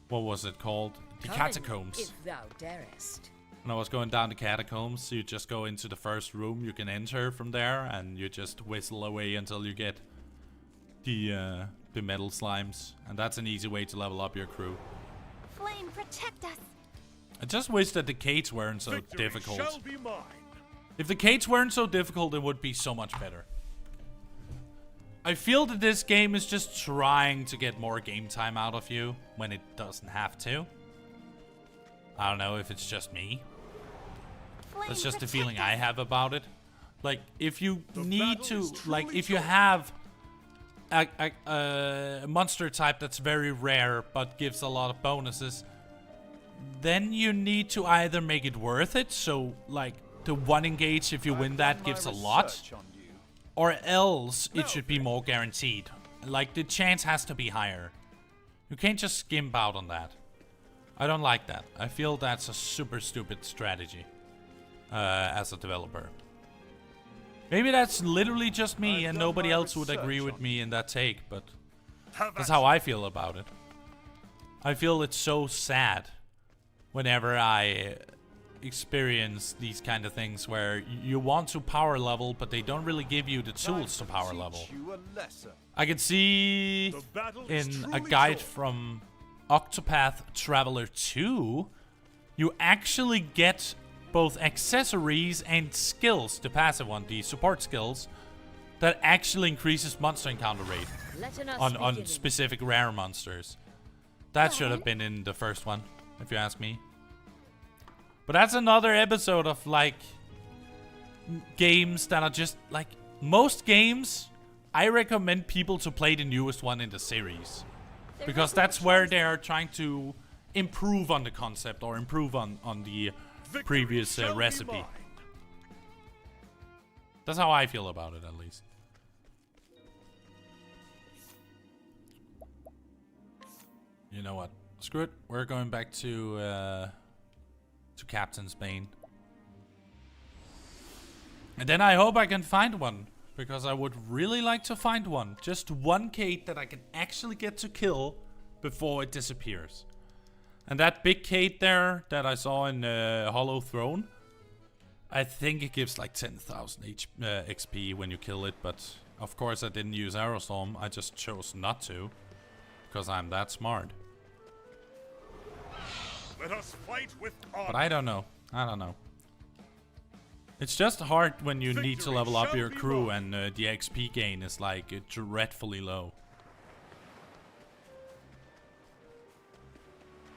what was it called? The catacombs. If thou darest. When I was going down the catacombs, you just go into the first room you can enter from there, and you just whistle away until you get the metal slimes, and that's an easy way to level up your crew. Flame, protect us. I just wish that the Kates weren't so difficult. If the Kates weren't so difficult, it would be so much better. I feel that this game is just trying to get more game time out of you when it doesn't have to. I don't know if it's just me. That's just the feeling I have about it. Like, if you need to, like, if you have a monster type that's very rare but gives a lot of bonuses, then you need to either make it worth it, so, like, the one engage, if you win that, gives a lot, or else it should be more guaranteed. Like, the chance has to be higher. You can't just skimp out on that. I don't like that. I feel that's a super stupid strategy as a developer. Maybe that's literally just me and nobody else would agree with me in that take, but that's how I feel about it. I feel it's so sad whenever I experience these kind of things where you want to power level, but they don't really give you the tools to power level. I can see in a guide from Octopath Traveler 2, you actually get both accessories and skills, the passive one, the support skills, that actually increases monster encounter rate on specific rare monsters. That should have been in the first one, if you ask me. But that's another episode of, like, games that are just, like, most games, I recommend people to play the newest one in the series. Because that's where they are trying to improve on the concept or improve on the previous recipe. That's how I feel about it, at least. You know what? Screw it. We're going back to Captain's Bane. And then I hope I can find one. Because I would really like to find one. Just one Kate that I can actually get to kill before it disappears. And that big Kate there that I saw in Hollow Throne, I think it gives like 10,000 XP when you kill it. But of course I didn't use Aerostorm. I just chose not to. Because I'm that smart. Let us fight with honor. But I don't know. I don't know. It's just hard when you need to level up your crew and the XP gain is like dreadfully low.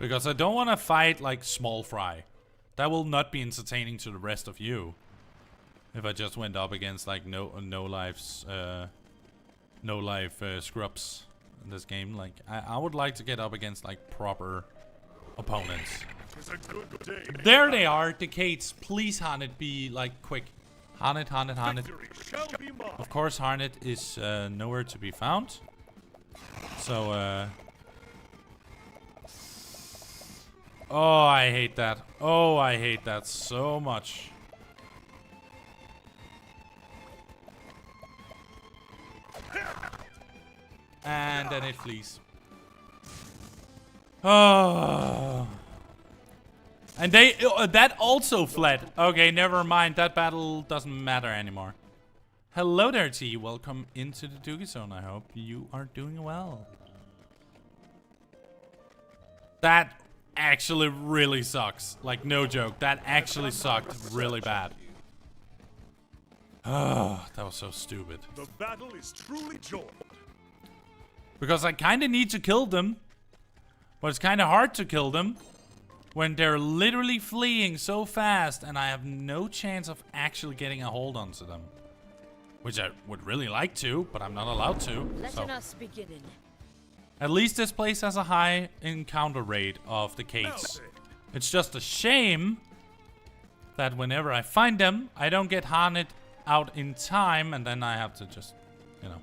Because I don't want to fight like Small Fry. That will not be entertaining to the rest of you. If I just went up against like no life scrubs in this game. Like I would like to get up against like proper opponents. There they are, the Kates. Please, Harnett, be like quick. Harnett. Of course, Harnett is nowhere to be found. So, oh, I hate that. Oh, I hate that so much. And then it flees. Oh. And they that also fled. Okay, never mind. That battle doesn't matter anymore. Hello there, T. Welcome into the Duggie Zone. I hope you are doing well. That actually really sucks. Like, no joke. That actually sucked really bad. Oh, that was so stupid. The battle is truly joined. Because I kind of need to kill them. But it's kind of hard to kill them. When they're literally fleeing so fast and I have no chance of actually getting a hold onto them. Which I would really like to, but I'm not allowed to. Letting us begin. At least this place has a high encounter rate of the Kates. It's just a shame that whenever I find them, I don't get Harnett out in time and then I have to just, you know,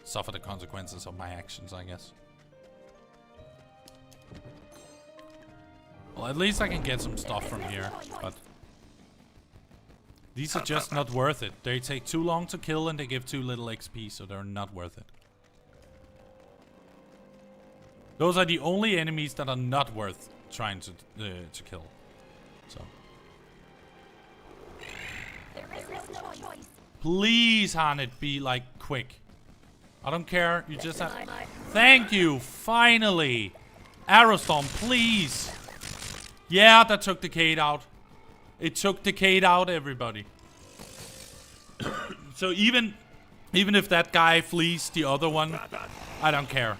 suffer the consequences of my actions, I guess. Well, at least I can get some stuff from here, but these are just not worth it. They take too long to kill and they give too little XP, so they're not worth it. Those are the only enemies that are not worth trying to kill. So, please, Harnett, be like quick. I don't care. You just have. Thank you. Finally, Aerostorm, please. Yeah, that took the Kate out. It took the Kate out, everybody. So even if that guy flees the other one, I don't care.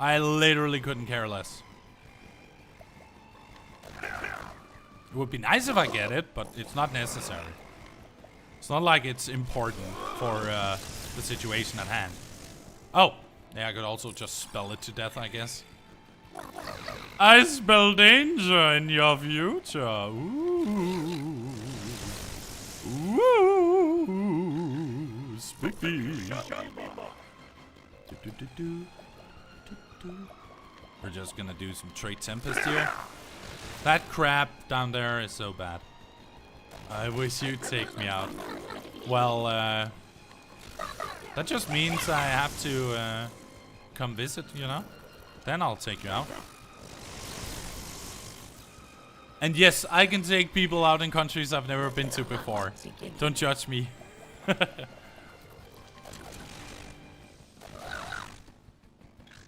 I literally couldn't care less. It would be nice if I get it, but it's not necessary. It's not like it's important for the situation at hand. Oh, yeah, I could also just spell it to death, I guess. I spell danger in your future. Ooh. Ooh. Spooky. We're just gonna do some Trade Tempest here. That crap down there is so bad. I wish you'd take me out. Well, that just means I have to come visit, you know? Then I'll take you out. And yes, I can take people out in countries I've never been to before. Don't judge me.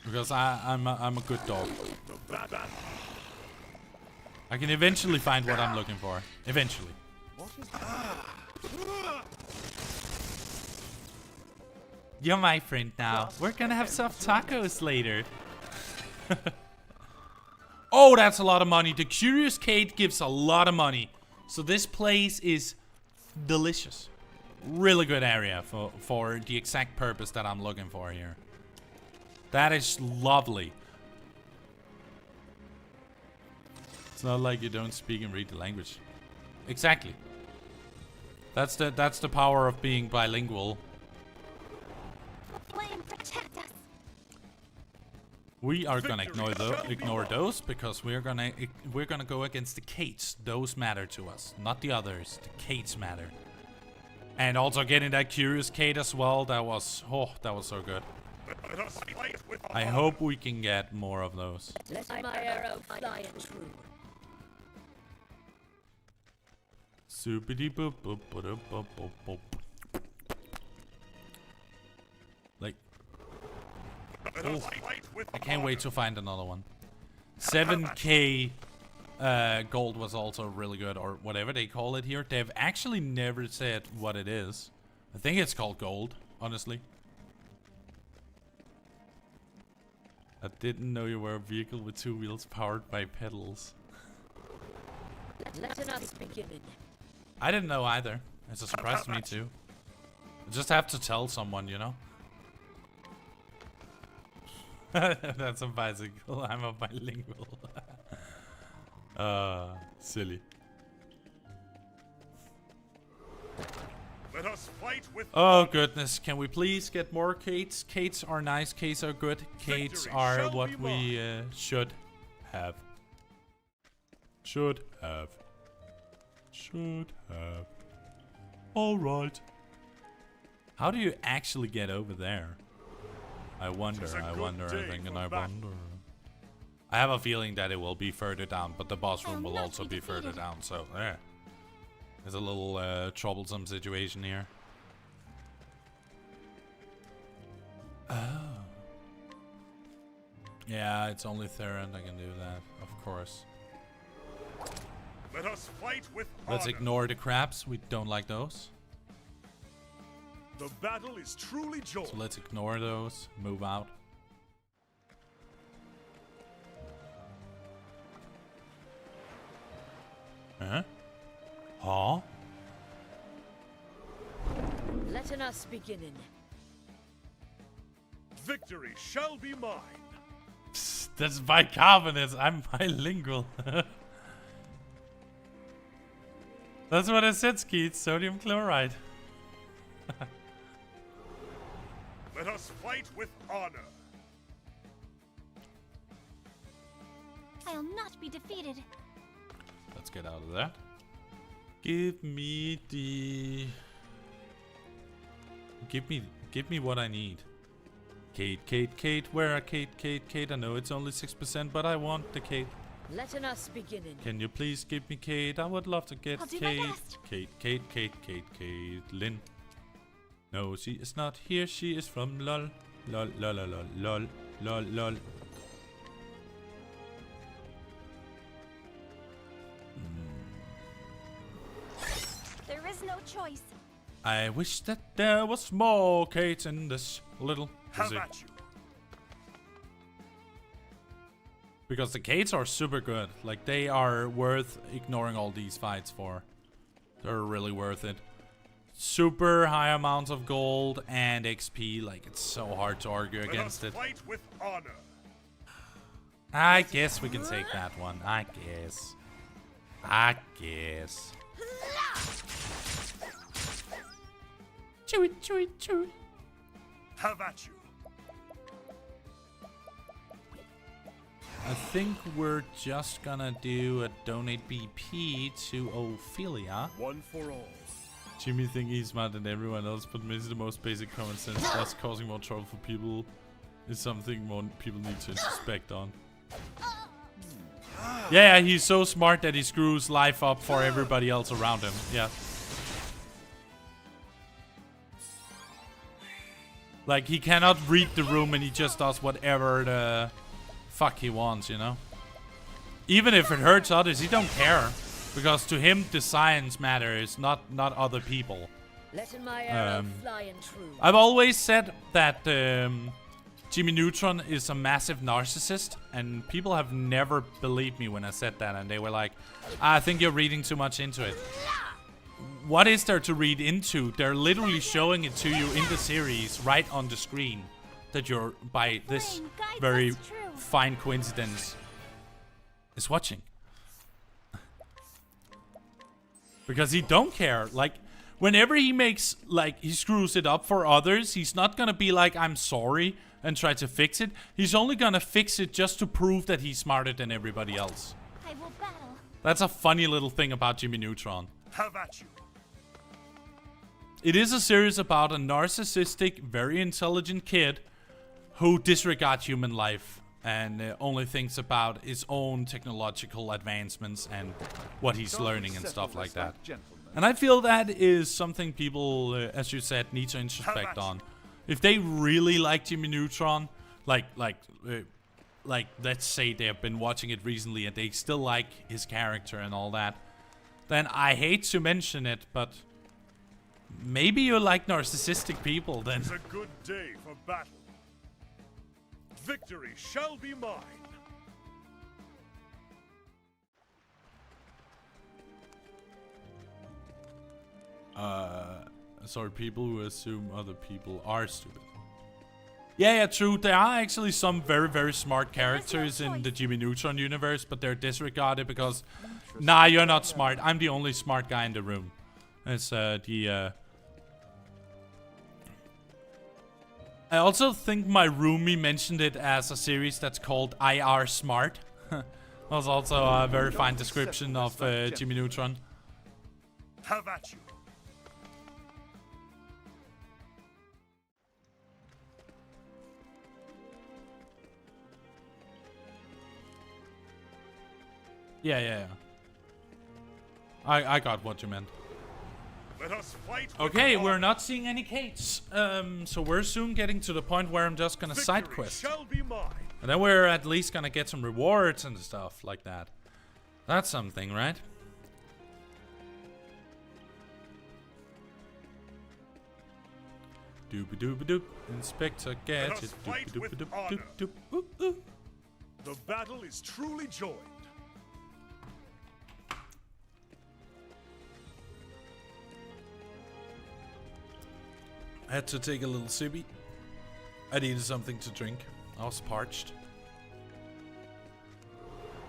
Because I'm a good dog. I can eventually find what I'm looking for. Eventually. You're my friend now. We're gonna have soft tacos later. Oh, that's a lot of money. The Curious Kate gives a lot of money. So this place is delicious. Really good area for the exact purpose that I'm looking for here. That is lovely. It's not like you don't speak and read the language. Exactly. That's the power of being bilingual. Flame, protect us. We are gonna ignore those because we're gonna go against the Kates. Those matter to us, not the others. The Kates matter. And also getting that Curious Kate as well. That was so good. I hope we can get more of those. Let my arrow fly true. Soupity boop boop boop boop boop boop. Like, oh, I can't wait to find another one. 7k gold was also really good, or whatever they call it here. They've actually never said what it is. I think it's called gold, honestly. I didn't know you were a vehicle with 2 wheels powered by pedals. Let us begin. I didn't know either. It's a surprise to me too. I just have to tell someone, you know? That's a bicycle. I'm a bilingual. Silly. Let us fight with Oh goodness, can we please get more Kates? Kates are nice, Kates are good. Kates are what we should have. Should have. Should have. Alright. How do you actually get over there? I wonder, I think, and I wonder. I have a feeling that it will be further down, but the boss room will also be further down, so there. There's a little troublesome situation here. Oh. Yeah, it's only Theron that can do that, of course. Let us fight with Let's honor. ignore the crabs, we don't like those. The battle is truly joy. So let's ignore those, move out. Huh? Huh? Let us begin. Victory shall be mine. Psst, that's bicarbonate. I'm bilingual. That's what I said, Skeet. Sodium chloride. Let us fight with honor. I'll not be defeated. Let's get out of that. Give me the... Give me what I need. Kate, where are Kate? I know it's only 6%, but I want the Kate. Let us begin. Can you please give me Kate? I would love to get I'll do my Kate. best. Caitlin. No, she is not here. She is from LOL. LOL. There is no choice. I wish that there was more Kates in this little Have physique. at you. Because the Kates are super good. Like, they are worth ignoring all these fights for. They're really worth it. Super high amounts of gold and XP. Like, it's so hard to argue against it. Fight with honor. I guess we can take that one. I guess. Chew it. Have at you. I think we're just gonna do a donate BP to Ophelia. One for all. Jimmy thinks he's smarter than everyone else, but misses the most basic common sense, thus causing more trouble for people is something more people need to introspect on. Yeah, he's so smart that he screws life up for everybody else around him. Yeah. Like, he cannot read the room and he just does whatever the fuck he wants, you know? Even if it hurts others, he don't care. Because to him, the science matters, not other people. Letting my arrow fly and true. I've always said that Jimmy Neutron is a massive narcissist, and people have never believed me when I said that, and they were like, I think you're reading too much into it. What is there to read into? They're literally showing it to you in the series, right on the screen, that you're, by this very fine coincidence, is watching. Because he don't care. Like, whenever he makes, like, he screws it up for others, he's not gonna be like, I'm sorry, and try to fix it. He's only gonna fix it just to prove that he's smarter than everybody else. I will battle. That's a funny little thing about Jimmy Neutron. Have at you. It is a series about a narcissistic, very intelligent kid who disregards human life and only thinks about his own technological advancements and what he's learning and stuff like that. And I feel that is something people, as you said, need to introspect on. If they really like Jimmy Neutron, like let's say they have been watching it recently and they still like his character and all that, then I hate to mention it, but maybe you like narcissistic people then. It's a good day for battle. Victory shall be mine. Sorry, people who assume other people are stupid. Yeah, true. There are actually some very, very smart characters in the Jimmy Neutron universe, but they're disregarded because, nah, you're not smart. I'm the only smart guy in the room. It's I also think my roomie mentioned it as a series that's called IR Smart. That was also a very fine description of Jimmy Neutron. Have at you. Yeah. I got what you meant. Let us fight. Okay, we're not seeing any Kates. So we're soon getting to the point where I'm just gonna side quest. Shall be mine. And then we're at least gonna get some rewards and stuff like that. That's something, right? Doop-a-doop-a-doop. Inspector Gadget. Doop-a-doop-a-doop. Doop-a-doop. The battle is truly joined. I had to take a little sippy. I needed something to drink. I was parched.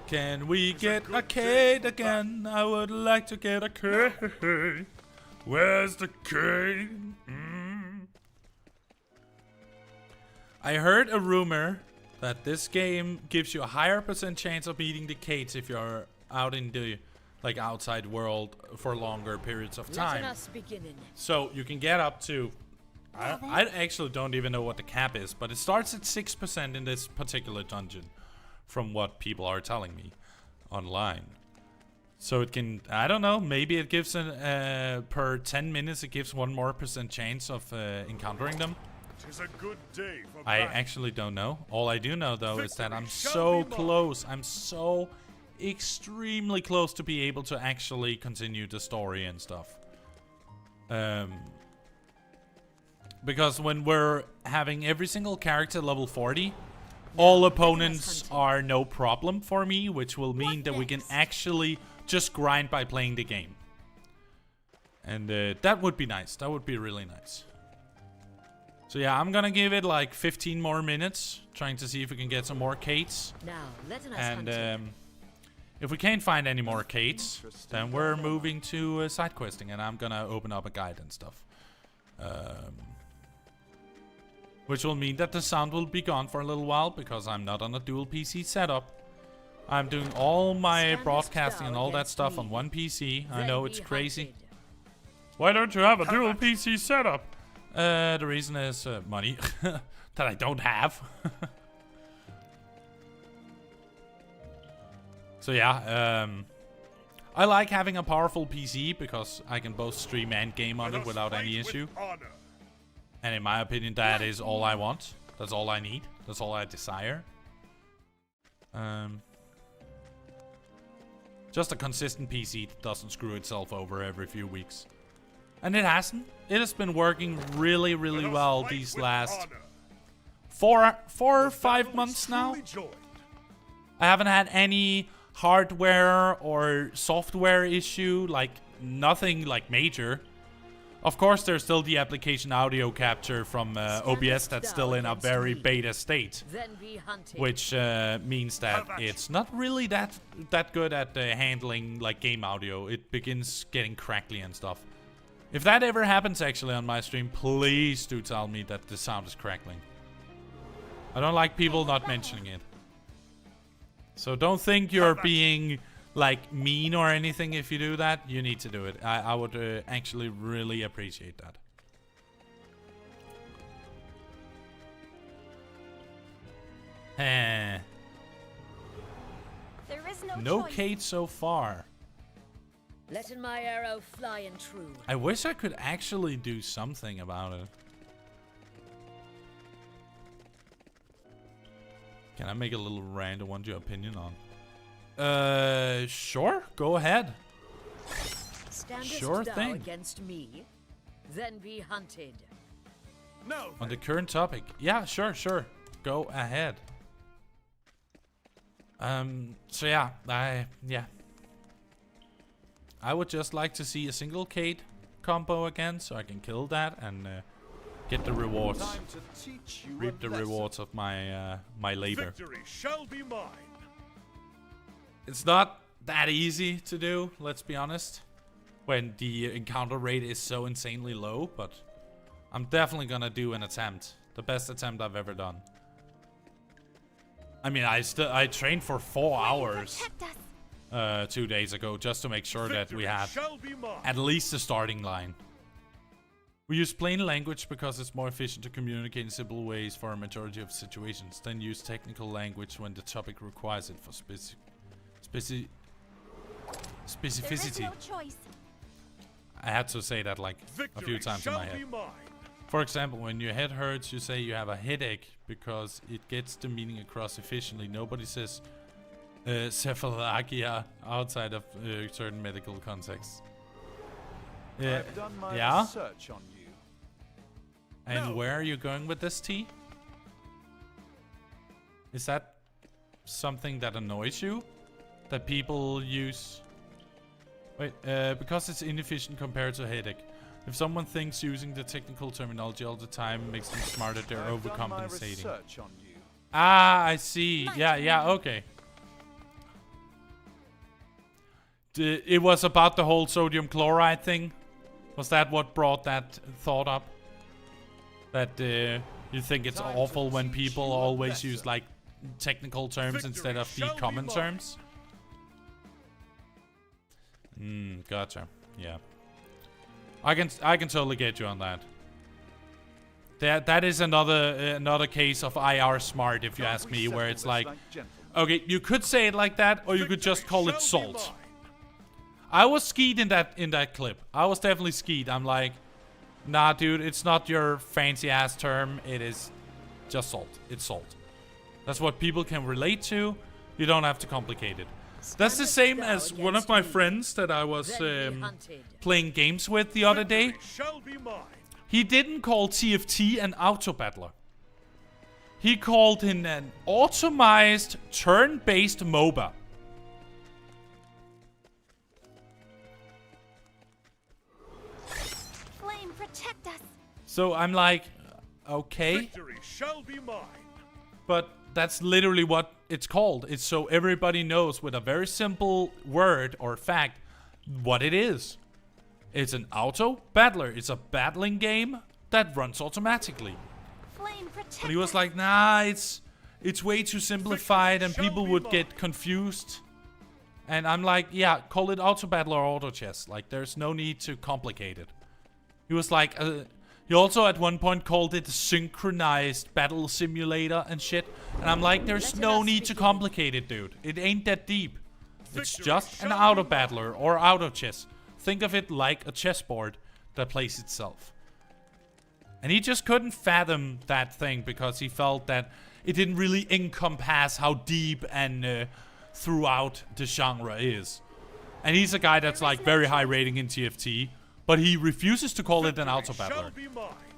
Can we get a Kate again? I would like to get a Kate. Where's the Kate? I heard a rumor that this game gives you a higher % chance of meeting the Kates if you're out in the outside world for longer periods of time. So you can get up to I actually don't even know what the cap is, but it starts at 6% in this particular dungeon, from what people are telling me online. So it can, I don't know, maybe it gives per 10 minutes it gives 1% more chance of encountering them. Tis a good day for I battle. actually don't know. All I do know though is that I'm so close. I'm so extremely close to be able to actually continue the story and stuff. Because when we're having every single character level 40, all opponents are no problem for me, which will mean that we can actually just grind by playing the game. And that would be nice. That would be really nice. So yeah, I'm gonna give it like 15 more minutes, trying to see if we can get some more Kates. And if we can't find any more Kates, then we're moving to side questing, and I'm gonna open up a guide and stuff. Which will mean that the sound will be gone for a little while, because I'm not on a dual PC setup. I'm doing all my broadcasting and all that stuff on one PC. I know it's crazy. Why don't you have a dual PC setup? The reason is money that I don't have. So yeah, I like having a powerful PC because I can both stream and game on Let it us without any fight with issue. honor. And in my opinion, that is all I want. That's all I need. That's all I desire. Just a consistent PC that doesn't screw itself over every few weeks. And it hasn't. It has been working really, really Let us well fight these with last honor. four or The 5 battle months is now. truly joined. I haven't had any hardware or software issue, like nothing like major. Of course, there's still the application audio capture from OBS that's still in a very beta state, Then be hunted. which means that it's not really that good at handling like game audio. It begins getting crackly and stuff. If that ever happens actually on my stream, please do tell me that the sound is crackling. I don't like people not mentioning it. So don't think you're being like mean or anything if you do that. You need to do it. I would actually really appreciate that. There is No choice. Kate so far. Letting my arrow fly and true. I wish I could actually do something about it. Can I make a little rant? I want your opinion on. Sure. Go ahead. Standest Sure thou thing. against me, then be hunted. No. On the current topic. Yeah, sure. Go ahead. So yeah, I would just like to see a single Kate combo again, so I can kill that and get the rewards, Time to teach you reap the a lesson. rewards of my my labor. Victory shall be mine. It's not that easy to do, let's be honest, when the encounter rate is so insanely low, but I'm definitely gonna do an attempt. The best attempt I've ever done. I mean, I trained for 4 hours Protect us. 2 days ago just to make sure that we Victory had shall be mine. at least a starting line. We use plain language because it's more efficient to communicate in simple ways for a majority of situations, then use technical language when the topic requires it for specificity. There is no choice. I had to say that like a few Victory times in shall my head. be mine. For example, when your head hurts, you say you have a headache because it gets the meaning across efficiently. Nobody says cephalgia outside of certain medical contexts. I've done my Yeah? research on you. And No. where are you going with this, T? Is that something that annoys you? That people use... Wait, because it's inefficient compared to a headache. If someone thinks using the technical terminology all the time makes them smarter, they're I've done my overcompensating. research on you. Ah, I see. Yeah, okay. It was about the whole sodium chloride thing. Was that what brought that thought up? That you think it's Time to awful when teach people you a always lesson. use like technical terms Victory instead of the shall be common mine. terms? Gotcha. Yeah. I can totally get you on that. That is another case of IR smart, if you Can't ask we me, where settle it's this like, gentlemen? okay, you could say it like that, or you could just Victory call it shall be salt. mine. I was skied in that clip. I was definitely skied. I'm like, nah, dude, it's not your fancy ass term. It is just salt. It's salt. That's what people can relate to. You don't have to complicate it. That's the same as one of my friends that I was Then be hunted. playing games with the other day. Victory shall be mine. He didn't call TFT an auto battler. He called it an automized turn-based MOBA. Flame, protect us. So I'm like, okay, Victory shall be mine. but that's literally what it's called. It's so everybody knows with a very simple word or fact what it is. It's an auto battler. It's a battling game that runs automatically. Flame, protect But he was us. like, nah, it's way too simplified and Victory people shall would be get mine. confused. And I'm like, yeah, call it auto battle or auto chess. Like, there's no need to complicate it. He was like, he also at one point called it synchronized battle simulator and shit. And I'm like, there's Let no us need to begin. complicate it, dude. It ain't that deep. It's just an auto battler or auto chess. Think of it like a chessboard that plays itself. And he just couldn't fathom that thing because he felt that it didn't really encompass how deep and throughout the genre is. And he's a guy that's like very high rating in TFT, but he refuses to call it an auto battler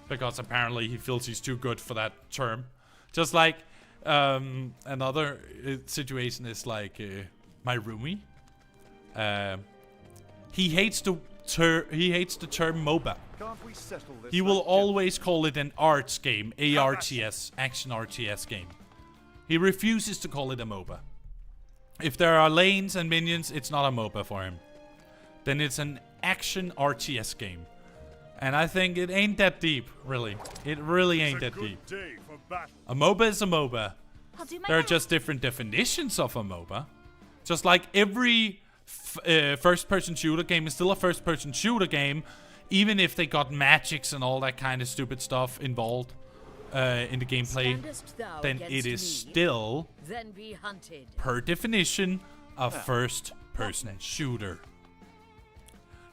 because apparently he feels he's too good for that term. Just like another situation is like my roomie. He hates the term MOBA. He will always call it an arts game, ARTS, action RTS game. He refuses to call it a MOBA. If there are lanes and minions, it's not a MOBA for him. Then it's an action RTS game. And I think it ain't that deep, really. It really ain't that deep. A MOBA is a MOBA. There are just different definitions of a MOBA. Just like every first-person shooter game is still a first-person shooter game, even if they got magics and all that kind of stupid stuff involved in the gameplay, then it is still, per definition, a first-person shooter.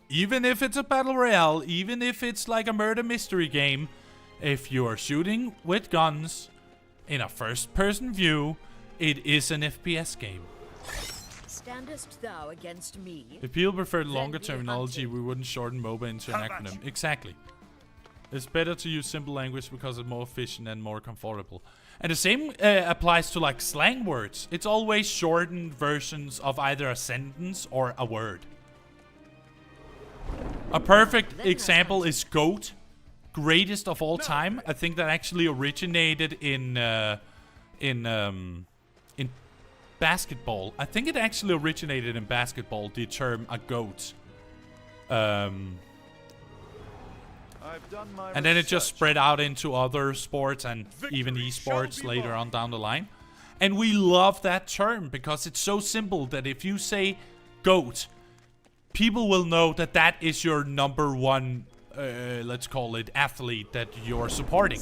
Even if it's a battle royale, even if it's like a murder mystery game, if you are shooting with guns in a first-person view, it is an FPS game. Standest thou against me? If people preferred longer terminology, we wouldn't shorten MOBA into an acronym. Exactly. It's better to use simple language because it's more efficient and more comfortable. And the same applies to like slang words. It's always shortened versions of either a sentence or a word. A perfect example is GOAT, greatest of all time. I think that actually originated in basketball. I think it actually originated in basketball, the term a GOAT. And then it just spread out into other sports and even esports later on down the line. And we love that term because it's so simple that if you say GOAT, people will know that that is your number one, let's call it, athlete that you're supporting.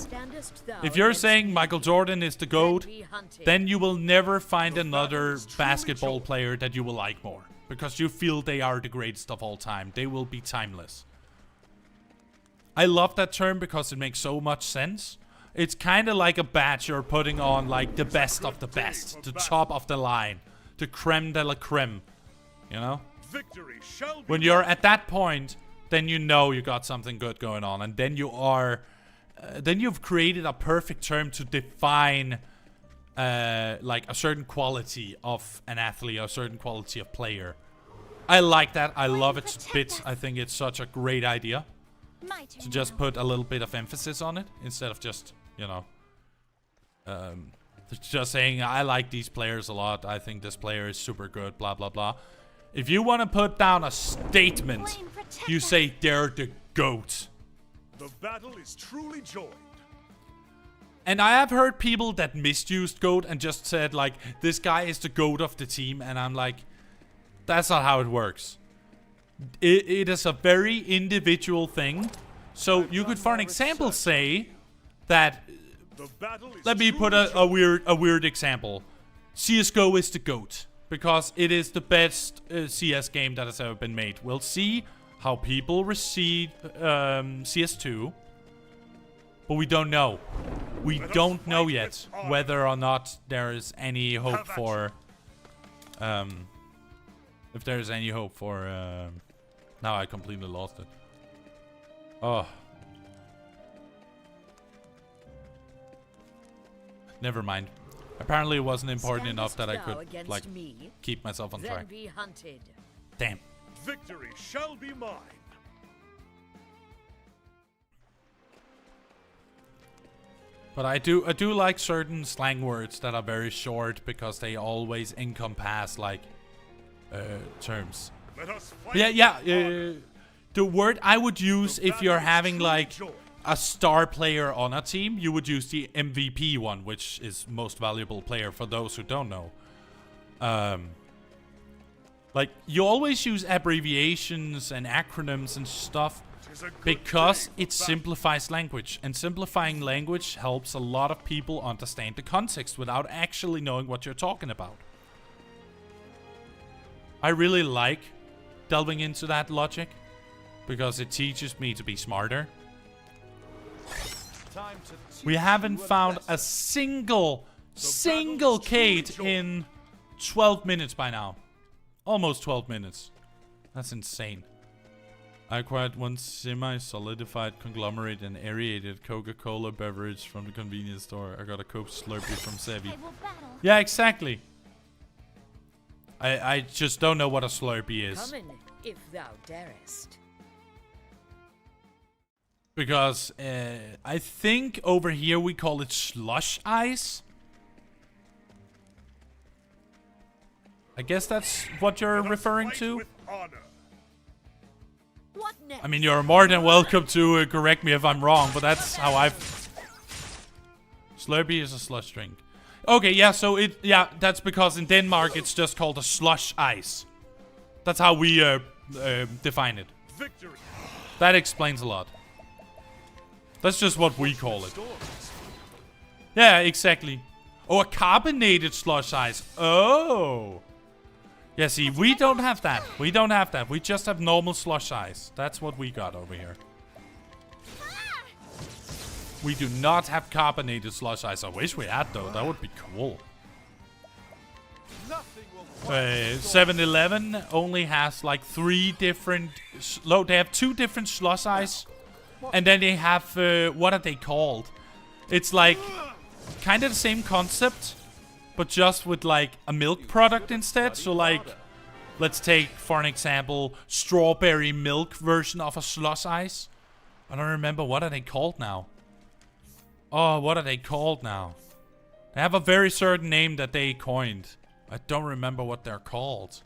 If you're saying Michael Jordan is the GOAT, then you will never find another basketball player that you will like more. Because you feel they are the greatest of all time. They will be timeless. I love that term because it makes so much sense. It's kind of like a badge you're putting on, like the best of the best. The top of the line. The creme de la creme. You know? When you're at that point, then you know you got something good going on, and then you are, then you've created a perfect term to define, like a certain quality of an athlete, a certain quality of player. I like that. I love it to bits. I think it's such a great idea to just put a little bit of emphasis on it instead of just, you know, just saying I like these players a lot. I think this player is super good. Blah blah blah. If you want to put down a statement, you say they're the GOAT. The battle is truly joined. And I have heard people that misused GOAT and just said like, this guy is the GOAT of the team. And I'm like, that's not how it works. It is a very individual thing. So you could, for an example, say that, let me put a weird example. CSGO is the GOAT. Because it is the best CS game that has ever been made. We'll see how people receive CS2. But we don't know. We don't know yet whether or not there is any hope for... if there is any hope for... now I completely lost it. Oh. Never mind. Apparently it wasn't important enough that I could, like, keep myself on track. Damn. Victory shall be mine. But I do like certain slang words that are very short because they always encompass, like, terms. Yeah. The word I would use if you're having, like, a star player on a team, you would use the MVP one, which is most valuable player for those who don't know. Like, you always use abbreviations and acronyms and stuff because it simplifies language. And simplifying language helps a lot of people understand the context without actually knowing what you're talking about. I really like delving into that logic because it teaches me to be smarter. Time to teach We haven't you a found a lesson. single Kate in 12 minutes by now. Almost 12 minutes. That's insane. I acquired one semi-solidified conglomerate and aerated Coca-Cola beverage from the convenience store. I got a Coke Slurpee from Sevi. I will battle. Yeah, exactly. I just don't know what a Slurpee is. Come in, if thou darest. Because I think over here we call it slush ice. I guess that's what you're referring to. With honor. What next? I mean, you're more than welcome to correct me if I'm wrong, but that's how I've... Slurpee is a slush drink. Okay, yeah, so that's because in Denmark it's just called a slush ice. That's how we define it. Victory. That explains a lot. That's just what we call it. Yeah, exactly. Oh, a carbonated slush ice. Oh. Yeah, see, we don't have that. We don't have that. We just have normal slush ice. That's what we got over here. We do not have carbonated slush ice. I wish we had, though. That would be cool. Nothing will 7-Eleven only has like 3 different... they have 2 different slush ice. And then they have... what are they called? It's like... kind of the same concept. But just with like a milk product instead. So like... let's take, for an example, strawberry milk version of a slush ice. I don't remember. What are they called now? Oh, what are they called now? They have a very certain name that they coined. I don't remember what they're called.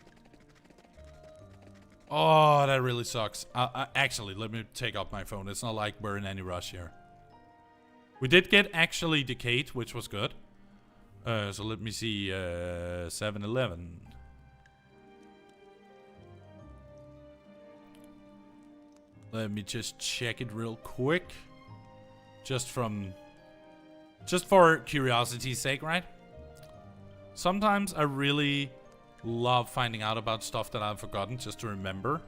Oh, that really sucks. Actually, let me take up my phone. It's not like we're in any rush here. We did get actually Decayed, which was good. So let me see. 7-Eleven. Let me just check it real quick. Just for curiosity's sake, right? Sometimes I really love finding out about stuff that I've forgotten just to remember.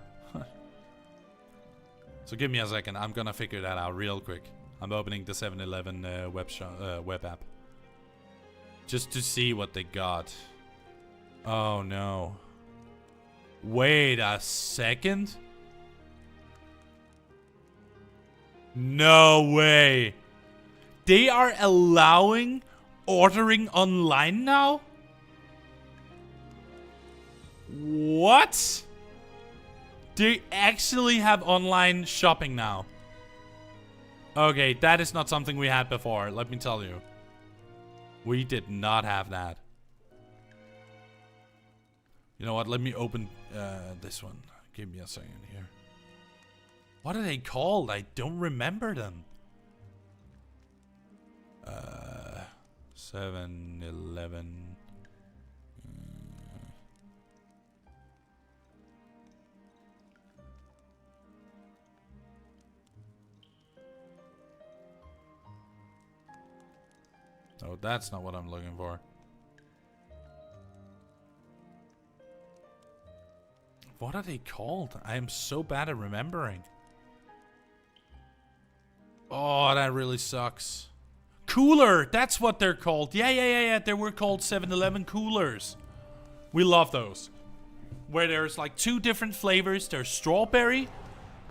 So give me a second. I'm gonna figure that out real quick. I'm opening the 7-Eleven web app. Just to see what they got. Oh no. Wait a second. No way. They are allowing ordering online now? What? They actually have online shopping now. Okay, that is not something we had before, let me tell you. We did not have that. You know what, let me open this one. Give me a second here. What are they called? I don't remember them. 7-Eleven. Oh, that's not what I'm looking for. What are they called? I am so bad at remembering. Oh, that really sucks. Cooler! That's what they're called. Yeah. They were called 7-Eleven coolers. We love those. Where there's like 2 different flavors. There's strawberry.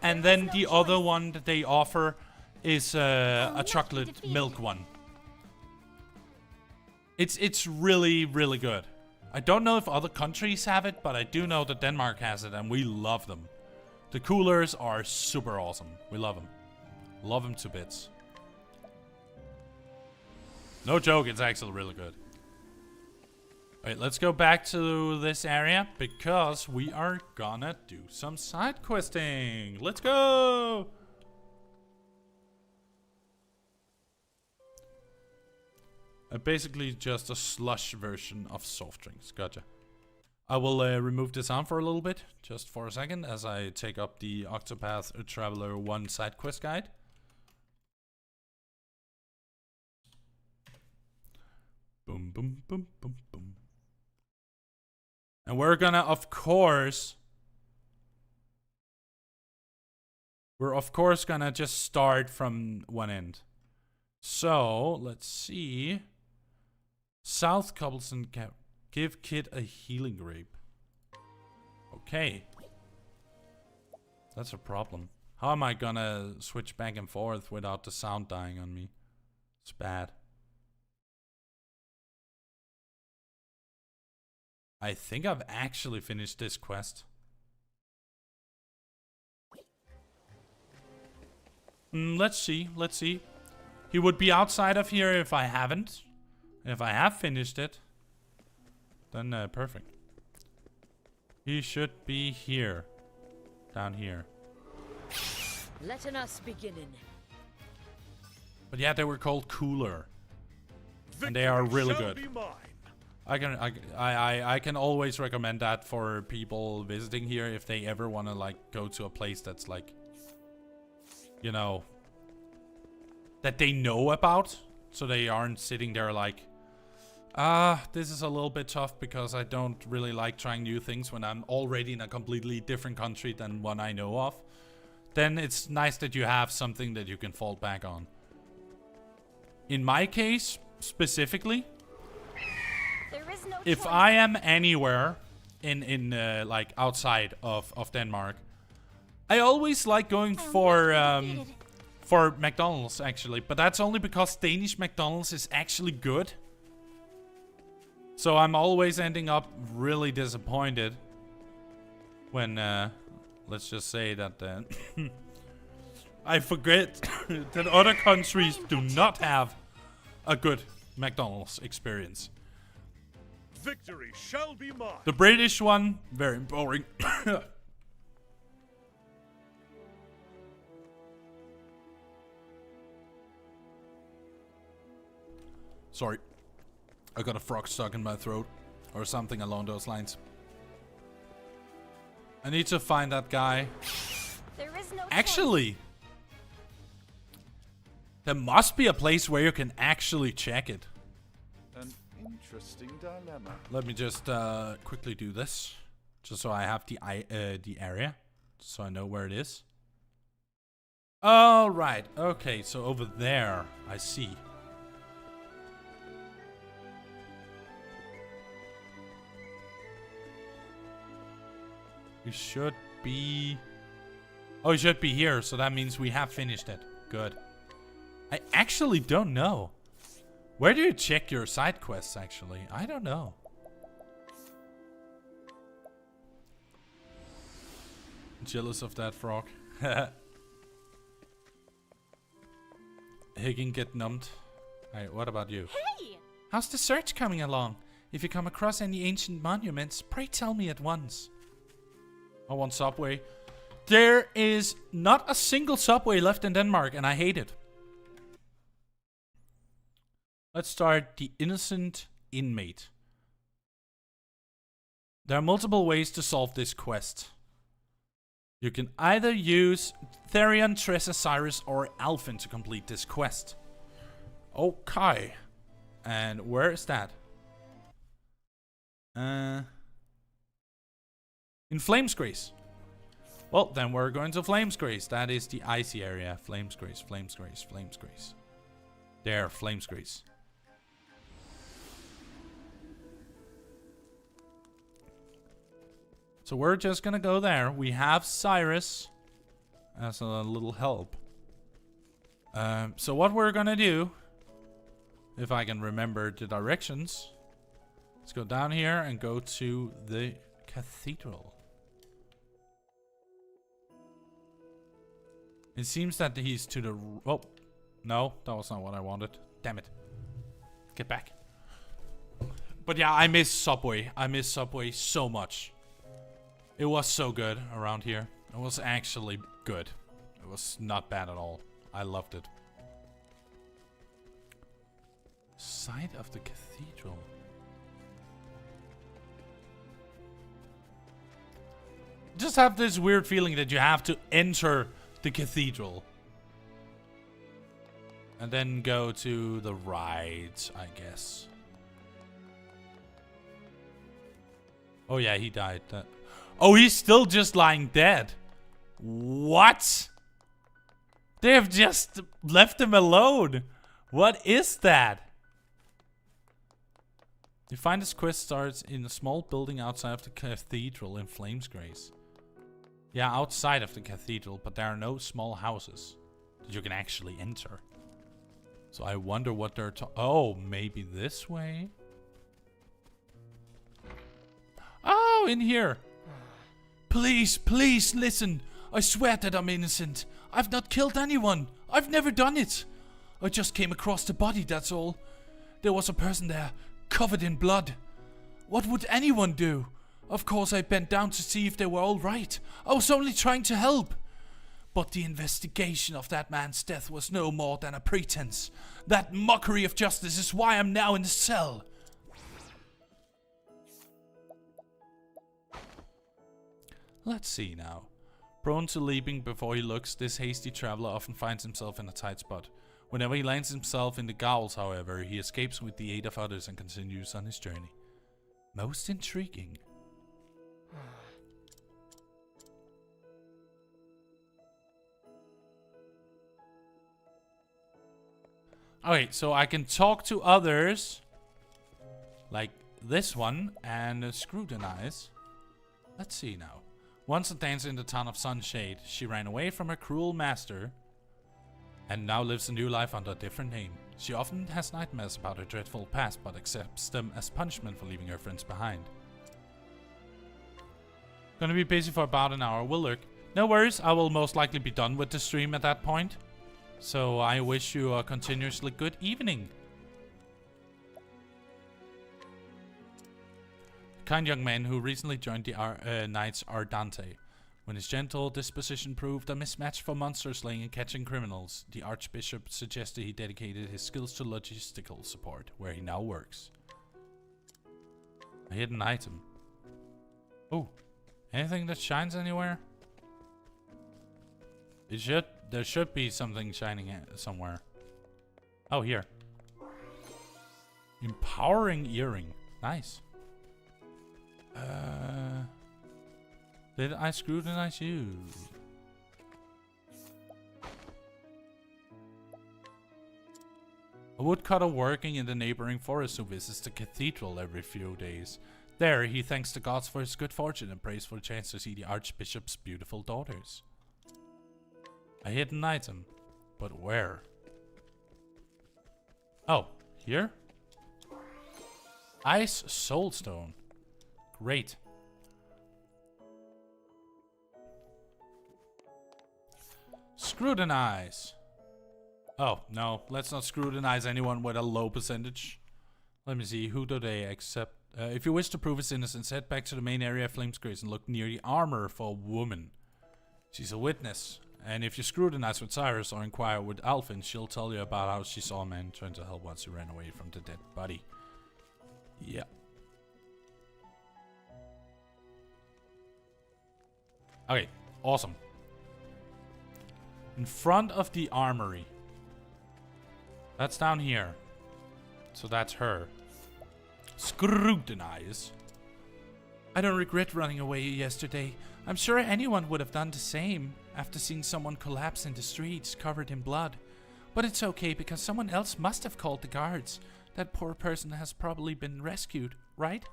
And then the other one that they offer is a chocolate milk one. It's really, really good. I don't know if other countries have it, but I do know that Denmark has it, and we love them. The coolers are super awesome. We love them. Love them to bits. No joke, it's actually really good. Alright, let's go back to this area, because we are gonna do some side questing. Let's go! Basically just a slush version of soft drinks. Gotcha. I will remove this on for a little bit, just for a second, as I take up the Octopath Traveler 1 side quest guide. Boom, boom, boom, boom, boom. And we're gonna, of course... We're, of course, gonna just start from one end. So, let's see. South Cobblestone Cap. Give Kid a healing grape. Okay. That's a problem. How am I gonna switch back and forth without the sound dying on me? It's bad. I think I've actually finished this quest. Let's see, let's see. He would be outside of here if I haven't. If I have finished it, then perfect. He should be here. Down here. Letting us beginning. But yeah, they were called Cooler. And they are really good. I can always recommend that for people visiting here if they ever want to like go to a place that's like, you know, that they know about, so they aren't sitting there like, this is a little bit tough because I don't really like trying new things when I'm already in a completely different country than one I know of. Then it's nice that you have something that you can fall back on. In my case, specifically, There is no if choice. I am anywhere in like outside of Denmark, I always like going for McDonald's actually, but that's only because Danish McDonald's is actually good. So I'm always ending up really disappointed when let's just say that I forget that other countries do not have a good McDonald's experience. Victory shall be mine. The British one, very boring. Sorry. I got a frog stuck in my throat. Or something along those lines. I need to find that guy. There is no Actually, there must be a place where you can actually check it. An interesting dilemma. Let me just quickly do this, just so I have the area, so I know where it is. All right. Okay. So over there, I see. We should be. Oh, it should be here. So that means we have finished it. Good. I actually don't know. Where do you check your side quests, actually? I don't know. Jealous of that frog. He can get numbed. Alright, what about you? Hey! How's the search coming along? If you come across any ancient monuments, pray tell me at once. I want subway. There is not a single subway left in Denmark, and I hate it. Let's start the innocent inmate. There are multiple ways to solve this quest. You can either use Therion, Tressa, Cyrus, or Alphen to complete this quest. Okay. And where is that? In Flamesgrace. Well, then we're going to Flamesgrace. That is the icy area. Flamesgrace, Flamesgrace, Flamesgrace. There, Flamesgrace. So we're just gonna go there. We have Cyrus as a little help. So what we're gonna do, if I can remember the directions, let's go down here and go to the cathedral. It seems that he's to the... Oh, no, that was not what I wanted. Damn it. Get back. But yeah, I miss Subway. I miss Subway so much. It was so good around here. It was actually good. It was not bad at all. I loved it. Side of the cathedral. Just have this weird feeling that you have to enter the cathedral. And then go to the right, I guess. Oh yeah, he died. Oh, he's still just lying dead. What? They have just left him alone. What is that? You find this quest starts in a small building outside of the cathedral in Flamesgrace. Yeah, outside of the cathedral, but there are no small houses that you can actually enter. So I wonder what they're oh, maybe this way? Oh, in here. Please, please listen. I swear that I'm innocent. I've not killed anyone. I've never done it. I just came across the body, that's all. There was a person there, covered in blood. What would anyone do? Of course I bent down to see if they were all right. I was only trying to help. But the investigation of that man's death was no more than a pretense. That mockery of justice is why I'm now in the cell. Let's see now. Prone to leaping before he looks, this hasty traveler often finds himself in a tight spot. Whenever he lands himself in the gowls, however, he escapes with the aid of others and continues on his journey. Most intriguing. Okay, so I can talk to others, like this one, and scrutinize. Let's see now. Once a dancer in the town of Sunshade, she ran away from her cruel master and now lives a new life under a different name. She often has nightmares about her dreadful past, but accepts them as punishment for leaving her friends behind. Gonna be busy for about an hour. Will lurk. No worries, I will most likely be done with the stream at that point. So I wish you a continuously good evening. Kind young man who recently joined the Knights Ardante. When his gentle disposition proved a mismatch for monster slaying and catching criminals, the Archbishop suggested he dedicated his skills to logistical support, where he now works. A hidden item. Oh, anything that shines anywhere? There should be something shining somewhere. Oh, here. Empowering earring. Nice. Did I scrutinize you? A woodcutter working in the neighboring forest who visits the cathedral every few days. There, he thanks the gods for his good fortune and prays for the chance to see the Archbishop's beautiful daughters. A hidden item. But where? Oh, here? Ice Soulstone. Great. Scrutinize. Oh, no. Let's not scrutinize anyone with a low percentage. Let me see. Who do they accept? If you wish to prove his innocence, head back to the main area of Flamesgrace and look near the armor for a woman. She's a witness. And if you scrutinize with Cyrus or inquire with Alvin, she'll tell you about how she saw a man trying to help once he ran away from the dead body. Yeah. Okay, awesome. In front of the armory. That's down here. So that's her. Scrutinize. I don't regret running away yesterday. I'm sure anyone would have done the same after seeing someone collapse in the streets covered in blood. But it's okay because someone else must have called the guards. That poor person has probably been rescued, right?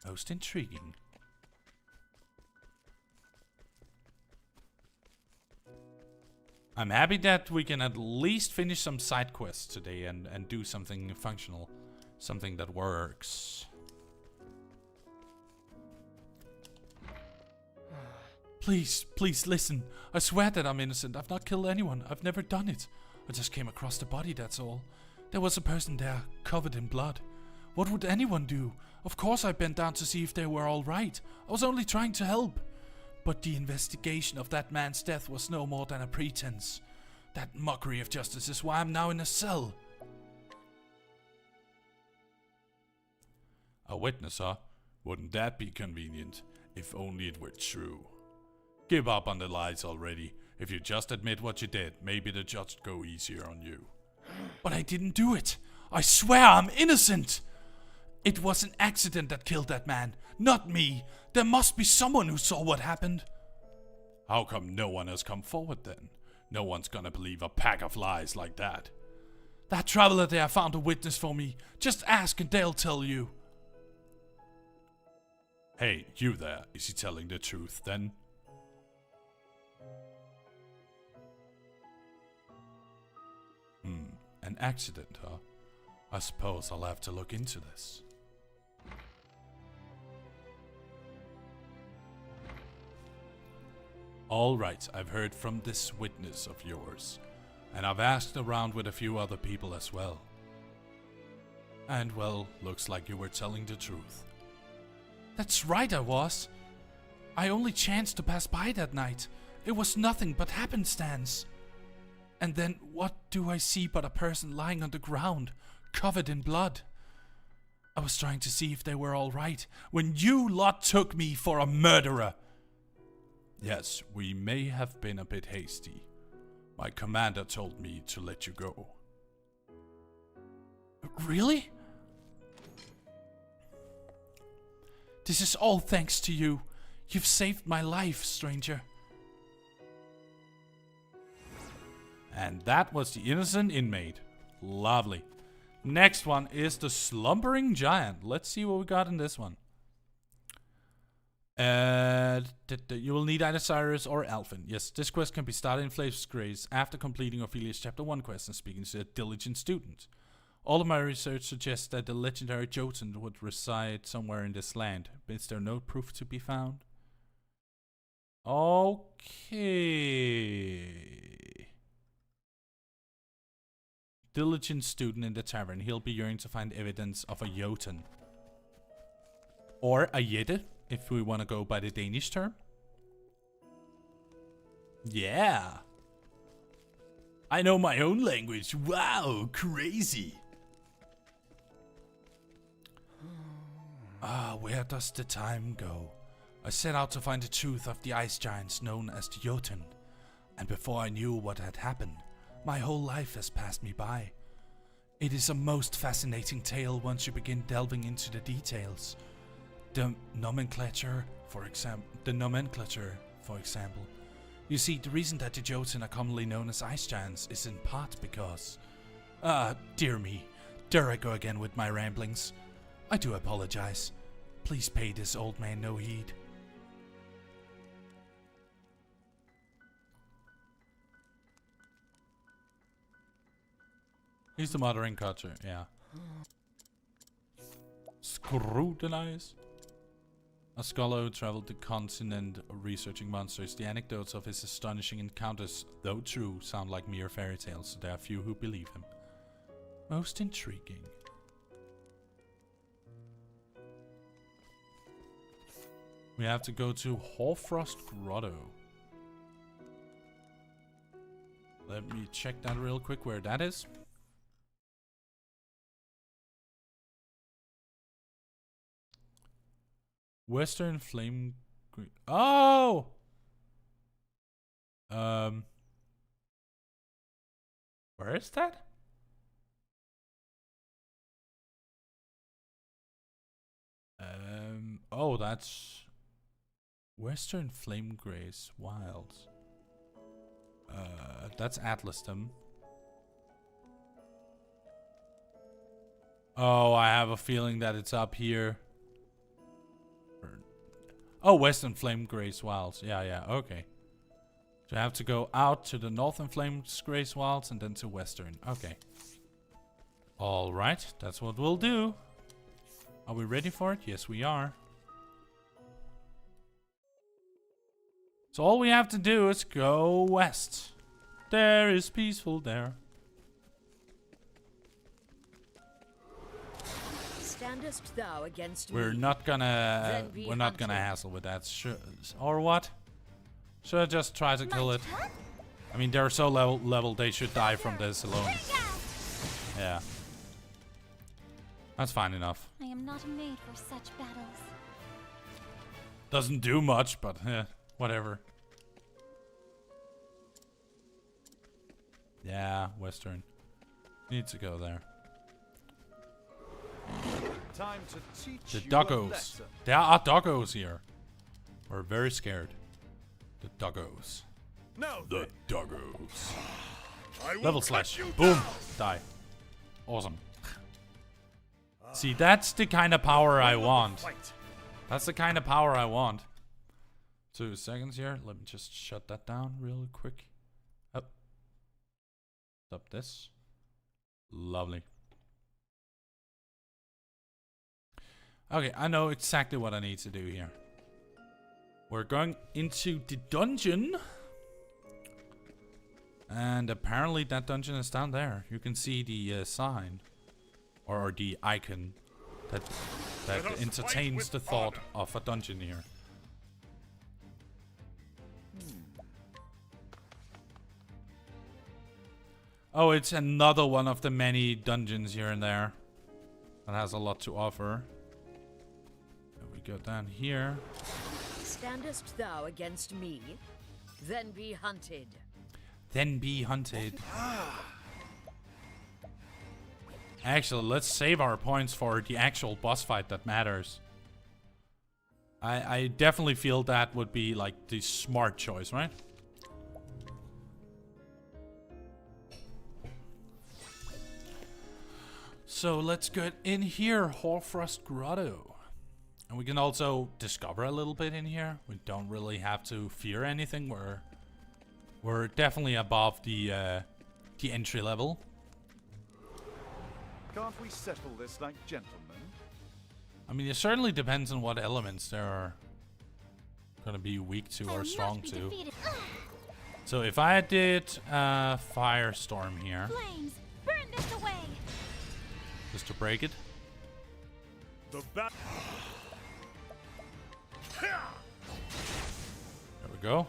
Most intriguing. I'm happy that we can at least finish some side quests today and do something functional. Something that works. Please, please listen. I swear that I'm innocent. I've not killed anyone. I've never done it. I just came across the body, that's all. There was a person there, covered in blood. What would anyone do? Of course I bent down to see if they were all right. I was only trying to help. But the investigation of that man's death was no more than a pretense. That mockery of justice is why I'm now in a cell. A witness, huh? Wouldn't that be convenient? If only it were true. Give up on the lies already. If you just admit what you did, maybe the judge go easier on you. But I didn't do it. I swear I'm innocent. It was an accident that killed that man, not me. There must be someone who saw what happened. How come no one has come forward then? No one's gonna believe a pack of lies like that. That traveler there found a witness for me. Just ask and they'll tell you. Hey, you there. Is he telling the truth then? An accident, huh? I suppose I'll have to look into this. Alright, I've heard from this witness of yours, and I've asked around with a few other people as well. And well, looks like you were telling the truth. That's right, I was. I only chanced to pass by that night. It was nothing but happenstance. And then what do I see but a person lying on the ground, covered in blood? I was trying to see if they were all right when you lot took me for a murderer. Yes, we may have been a bit hasty. My commander told me to let you go. Really? This is all thanks to you. You've saved my life, stranger. And that was the innocent inmate. Lovely. Next one is the slumbering giant. Let's see what we got in this one. You will need either Cyrus or Alphen. Yes, this quest can be started in Flave's Grace after completing Ophelia's Chapter 1 quest and speaking to a diligent student. All of my research suggests that the legendary Jotun would reside somewhere in this land. Is there no proof to be found? Okay. Diligent student in the tavern. He'll be yearning to find evidence of a Jotun. Or a Jette, if we want to go by the Danish term. Yeah. I know my own language. Wow, crazy. Where does the time go? I set out to find the truth of the ice giants known as the Jotun. And before I knew what had happened, my whole life has passed me by. It is a most fascinating tale once you begin delving into the details. The nomenclature, for example. You see, the reason that the Jotun are commonly known as ice giants is in part because... dear me. There I go again with my ramblings. I do apologize. Please pay this old man no heed. He's the modern culture, yeah. Scrutinize. A scholar who traveled the continent researching monsters. The anecdotes of his astonishing encounters, though true, sound like mere fairy tales, so there are few who believe him. Most intriguing. We have to go to Hoarfrost Grotto. Let me check that real quick where that is. Western Flame Green. Oh! Where is that? Oh, that's Western Flame Grace Wilds. That's Atlasdom. Oh, I have a feeling that it's up here. Oh, Western Flame Grace Wilds. Yeah, okay. So I have to go out to the Northern Flame Grace Wilds and then to Western. Okay. Alright, that's what we'll do. Are we ready for it? Yes, we are. So all we have to do is go west. There is peaceful there. Standest thou against We're me? not gonna Then we're not be gonna hunted. hassle with that. Or what? Should I just try to kill it? I mean, they're so level they should die from this alone. Yeah. That's fine enough. I am not made for such battles. Doesn't do much, but whatever. Yeah, Western. Need to go there. Time to teach The you a doggos. lesson. There are doggos here. We're very scared. The doggos. Now The doggos. I will Level cut slash. you Boom. down. Die. Awesome. See, that's the kind of power I want. Fight. That's the kind of power I want. 2 seconds here. Let me just shut that down real quick. Up. Stop this. Lovely. Okay, I know exactly what I need to do here. We're going into the dungeon. And apparently that dungeon is down there. You can see the sign. Or the icon that Let us entertains fight the with thought honor. of a dungeon here. Oh, it's another one of the many dungeons here and there that has a lot to offer. And we go down here. Standest thou against me? Then be hunted. Then be hunted. Actually, let's save our points for the actual boss fight that matters. I definitely feel that would be like the smart choice, right? So let's get in here, Horfrost Grotto. And we can also discover a little bit in here. We don't really have to fear anything. We're definitely above the entry level. Can't we settle this like gentlemen? I mean, it certainly depends on what elements there are gonna be weak to or strong to. So if I did Firestorm here, Flames, burn this away. just to break it. The bat. There we go.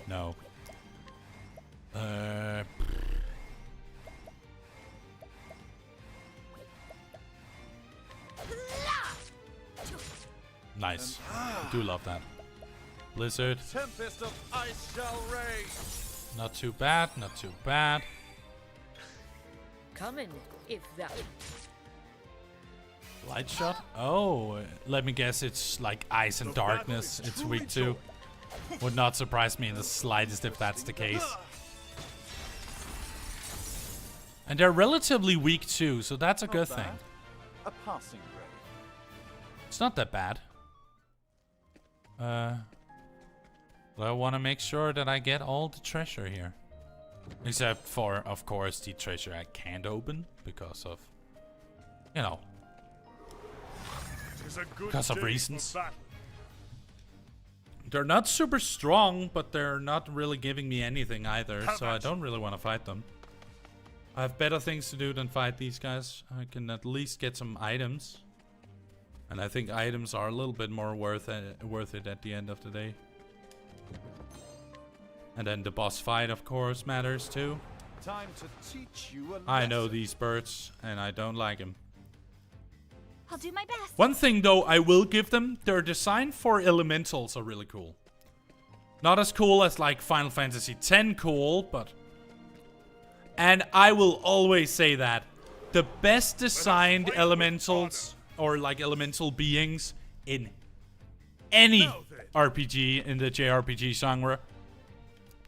No. Nice. I do love that. Blizzard. Tempest of ice shall rage. Not too bad, not too bad. Come in, if thou. Light shot? Oh, let me guess it's like ice and darkness it's weak to. Would not surprise me in the slightest if that's the case. And they're relatively weak too, so that's a good thing. A passing ray. It's not that bad. But I want to make sure that I get all the treasure here. Except for, of course, the treasure I can't open because of, you know, It is a good because of day reasons. for battle. They're not super strong, but they're not really giving me anything either, so I don't really want to fight them. I have better things to do than fight these guys. I can at least get some items. And I think items are a little bit more worth it at the end of the day. And then the boss fight, of course, matters too. Time to teach you a lesson. I know these birds, and I don't like them. I'll do my best. One thing, though, I will give them, their design for elementals are really cool. Not as cool as, like, Final Fantasy X cool, but... And I will always say that. The best designed elementals, or, like, elemental beings in any RPG in the JRPG genre,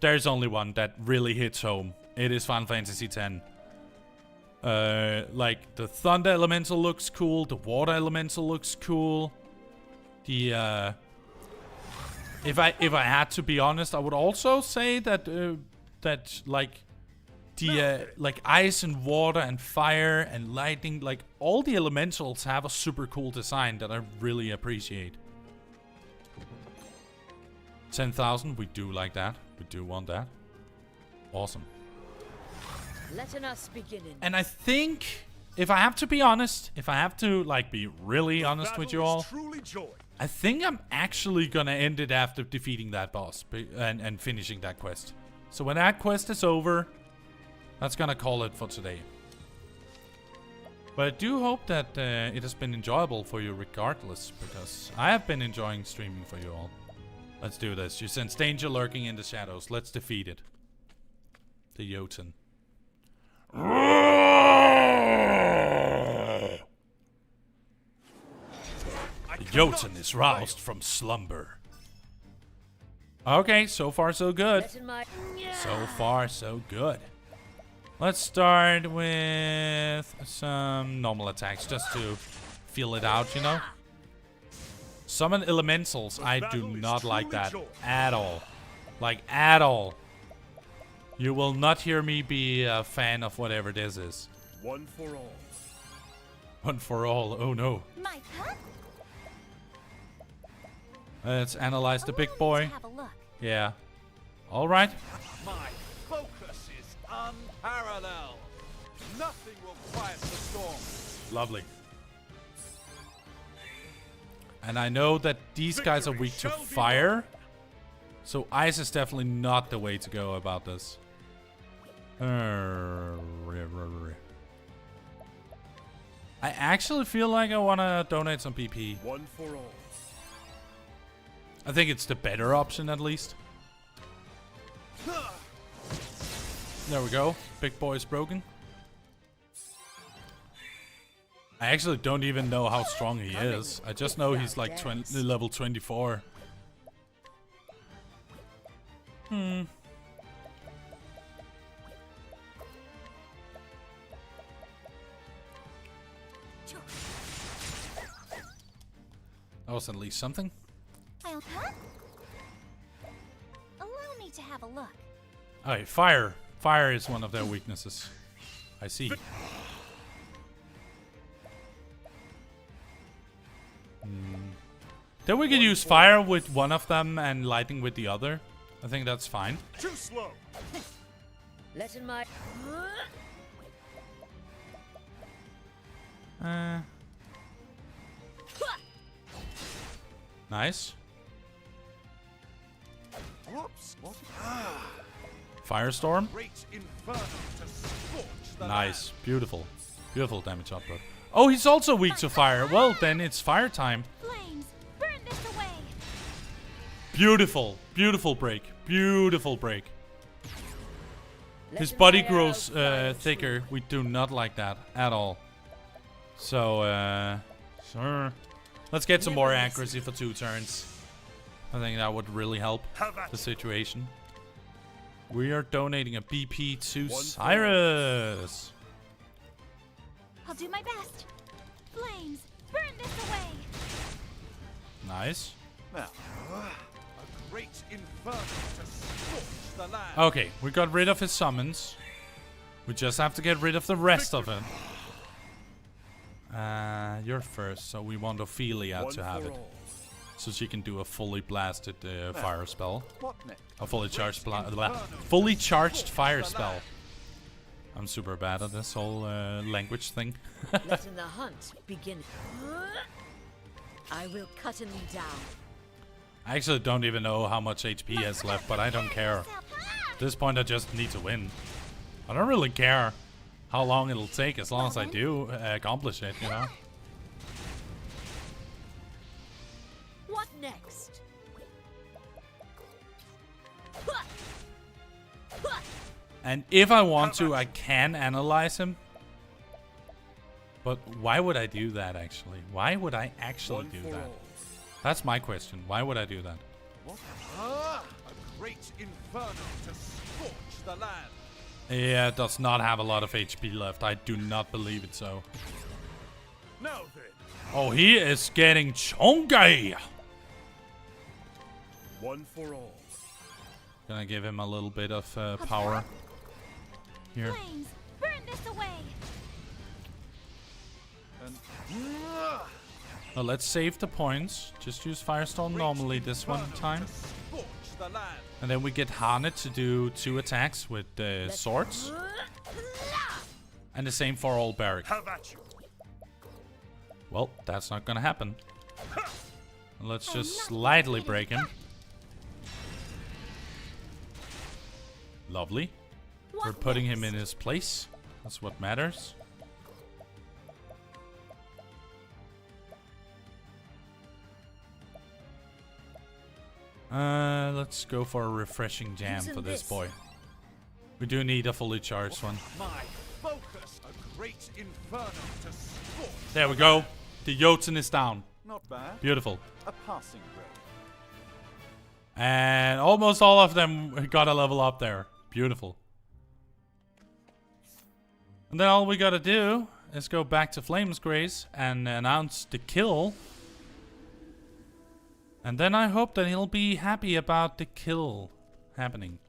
there's only one that really hits home. It is Final Fantasy X. Like, the Thunder Elemental looks cool, the Water Elemental looks cool. The, if I had to be honest, I would also say that, like, the, like, Ice and Water and Fire and Lightning, like, all the Elementals have a super cool design that I really appreciate. 10,000, we do like that. We do want that. Awesome. Letting us begin. And I think, if I have to be honest, if I have to, like, be really honest with you all, Truly joy. I think I'm actually gonna end it after defeating that boss and finishing that quest. So when that quest is over, that's gonna call it for today. But I do hope that it has been enjoyable for you regardless, because I have been enjoying streaming for you all. Let's do this. You sense danger lurking in the shadows. Let's defeat it. The Jotun. The Jotun is roused from slumber. Okay, so far so good. So far so good. Let's start with some normal attacks just to feel it out, you know? Summon elementals. I do not like that at all. Like, at all. You will not hear me be a fan of whatever this is. One for all. One for all. Oh no. My pet? Let's analyze the big boy. Have a look. Yeah. Alright. My focus is unparalleled. Nothing will quiet the storm. Lovely. And I know that these guys are weak to fire. So ice is definitely not the way to go about this. I actually feel like I want to donate some PP. One for all. I think it's the better option at least. There we go. Big boy is broken. I actually don't even know how strong he is. I just know he's like level 24. That was at least something. Huh? Allow me to have a look. Alright, fire. Fire is one of their weaknesses. I see. Then we can use fire with one of them and lightning with the other. I think that's fine. Too slow. Let in my. Nice. Whoops. What? Firestorm. Great inferno to scorch the Nice. Beautiful. Beautiful damage output. Oh, he's also weak to fire. Well, then it's fire time. Flames, burn this away. Beautiful. Beautiful break. Beautiful break. His body grows thicker. We do not like that at all. So, sure. Let's get some more accuracy for 2 turns. I think that would really help the situation. We are donating a BP to Cyrus. I'll do my best. Flames, burn this away. Nice. Now, a great inferno to scorch the land. Okay, we got rid of his summons. We just have to get rid of the rest of it. You're first, so we want Ophelia to have it. So she can do a fully blasted fire spell. What next? A fully charged fire spell. I'm super bad at this whole language thing. Letting the hunt begin. I will cut him down. I actually don't even know how much HP he has left, but I don't care. At this point, I just need to win. I don't really care how long it'll take, as long as I do accomplish it, you know? What next? And if I want to, I can analyze him. But why would I do that, actually? Why would I actually do that? That's my question. Why would I do that? What? A great inferno to scorch the land. Yeah, it does not have a lot of HP left. I do not believe it so. Now then. Oh, he is getting chonky. One for all. Gonna give him a little bit of power here. Flames, burn this away. And Well, let's save the points. Just use Firestorm normally this one time. scorch the land. And then we get Harnet to do 2 attacks with swords. And the same for all Barrack. How about you? Well, that's not gonna happen. Let's just slightly break him. Lovely. We're putting him in his place. That's what matters. Let's go for a refreshing jam for this boy. We do need a fully charged one. My focus, a great inferno to scorch. There we go. The Jotun is down. Not bad. Beautiful. A passing grade. And almost all of them got a level up there. Beautiful. And then all we gotta do is go back to Flame's Grace and announce the kill. And then I hope that he'll be happy about the kill happening.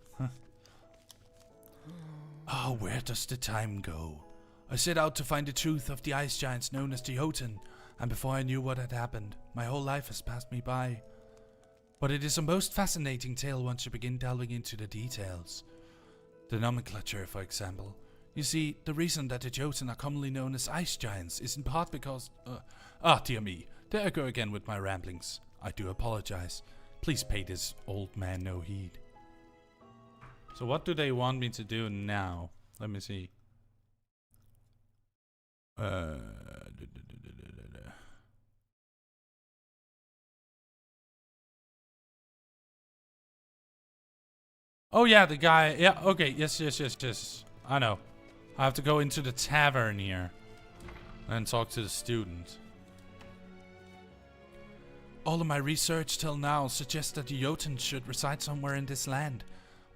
Oh, where does the time go? I set out to find the truth of the ice giants known as the Jotun, and before I knew what had happened, my whole life has passed me by. But it is a most fascinating tale once you begin delving into the details. The nomenclature, for example. You see, the reason that the Jotun are commonly known as ice giants is in part because... dear me, there I go again with my ramblings. I do apologize. Please pay this old man no heed. So what do they want me to do now? Let me see. Oh yeah, the guy. Yeah, okay. Yes. I know. I have to go into the tavern here and talk to the student. All of my research till now suggests that the Jotun should reside somewhere in this land.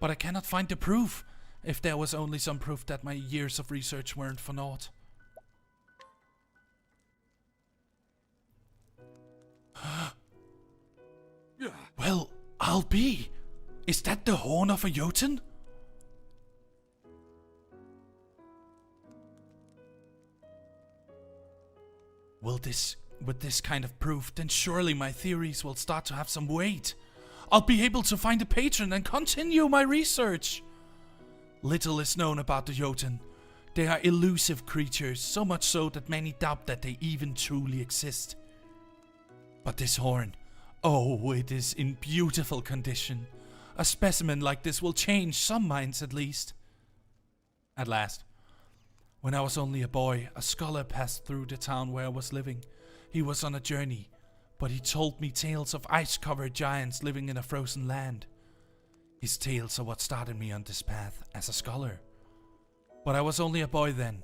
But I cannot find the proof. If there was only some proof that my years of research weren't for naught. Well, I'll be. Is that the horn of a Jotun? With this kind of proof, then surely my theories will start to have some weight. I'll be able to find a patron and continue my research. Little is known about the Jotun. They are elusive creatures, so much so that many doubt that they even truly exist. But this horn, oh, it is in beautiful condition. A specimen like this will change some minds at least. At last, when I was only a boy, a scholar passed through the town where I was living. He was on a journey, but he told me tales of ice-covered giants living in a frozen land. His tales are what started me on this path as a scholar. But I was only a boy then.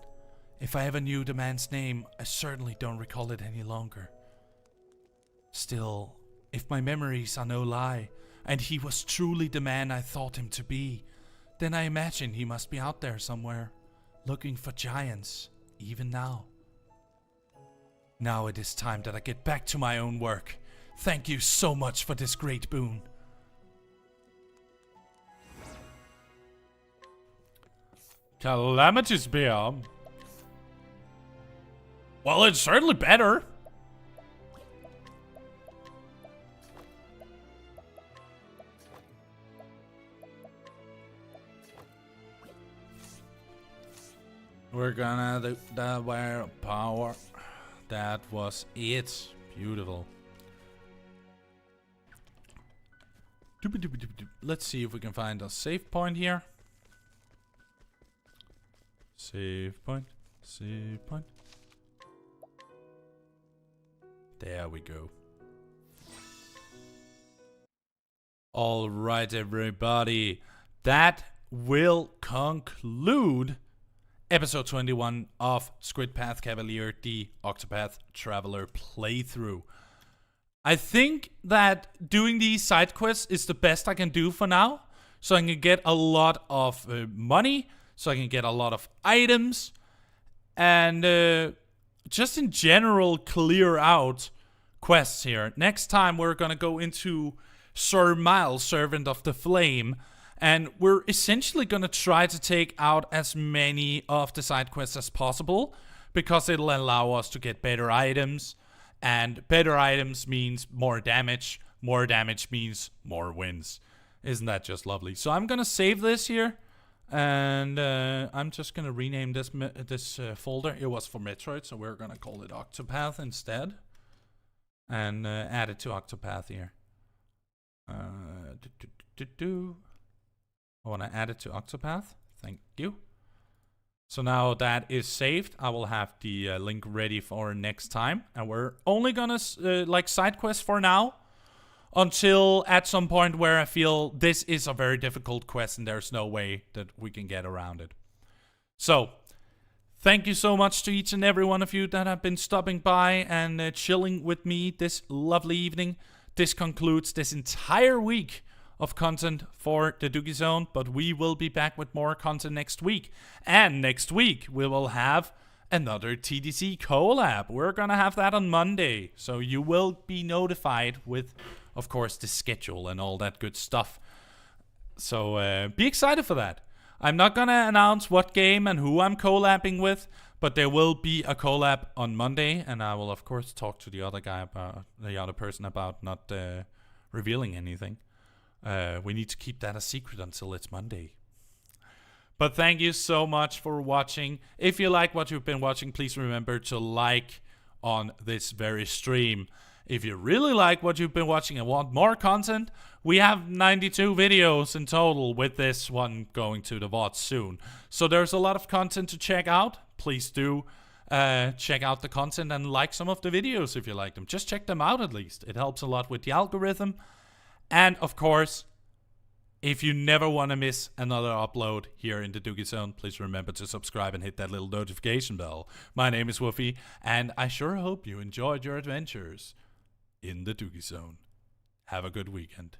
If I ever knew the man's name, I certainly don't recall it any longer. Still, if my memories are no lie, and he was truly the man I thought him to be, then I imagine he must be out there somewhere, looking for giants, even now. Now it is time that I get back to my own work. Thank you so much for this great boon. Calamity Spear. Well, it's certainly better. We're gonna do the wear power. That was it. Beautiful. Let's see if we can find a save point here. Save point. Save point. There we go. Alright, everybody. That will conclude episode 21 of Squidpath Cavalier, the Octopath Traveler playthrough. I think that doing these side quests is the best I can do for now. So I can get a lot of money, so I can get a lot of items, and just in general clear out quests here. Next time we're gonna go into Sir Miles, Servant of the Flame, and we're essentially gonna try to take out as many of the side quests as possible, because it'll allow us to get better items, and better items means more damage means more wins. Isn't that just lovely? So I'm gonna save this here, and I'm just gonna rename this folder. It was for Metroid, so we're gonna call it Octopath instead, and add it to Octopath here. I want to add it to Octopath. Thank you. So now that is saved, I will have the link ready for next time. And we're only gonna like side quests for now. until at some point where I feel this is a very difficult quest and there's no way that we can get around it. So, thank you so much to each and every one of you that have been stopping by and chilling with me this lovely evening. This concludes this entire week of content for the Duggie Zone, but we will be back with more content next week. And next week, we will have another TDC collab. We're gonna have that on Monday, so you will be notified with, of course, the schedule and all that good stuff. So be excited for that. I'm not gonna announce what game and who I'm collabing with, but there will be a collab on Monday, and I will of course talk to the other guy about the other person about not revealing anything. We need to keep that a secret until it's Monday. But thank you so much for watching. If you like what you've been watching, please remember to like on this very stream. If you really like what you've been watching and want more content, we have 92 videos in total, with this one going to the VOD soon. So there's a lot of content to check out. Please do check out the content and like some of the videos if you like them. Just check them out at least. It helps a lot with the algorithm. And of course, if you never want to miss another upload here in the Duggie Zone, please remember to subscribe and hit that little notification bell. My name is Woofy, and I sure hope you enjoyed your adventures in the Duggie Zone. Have a good weekend.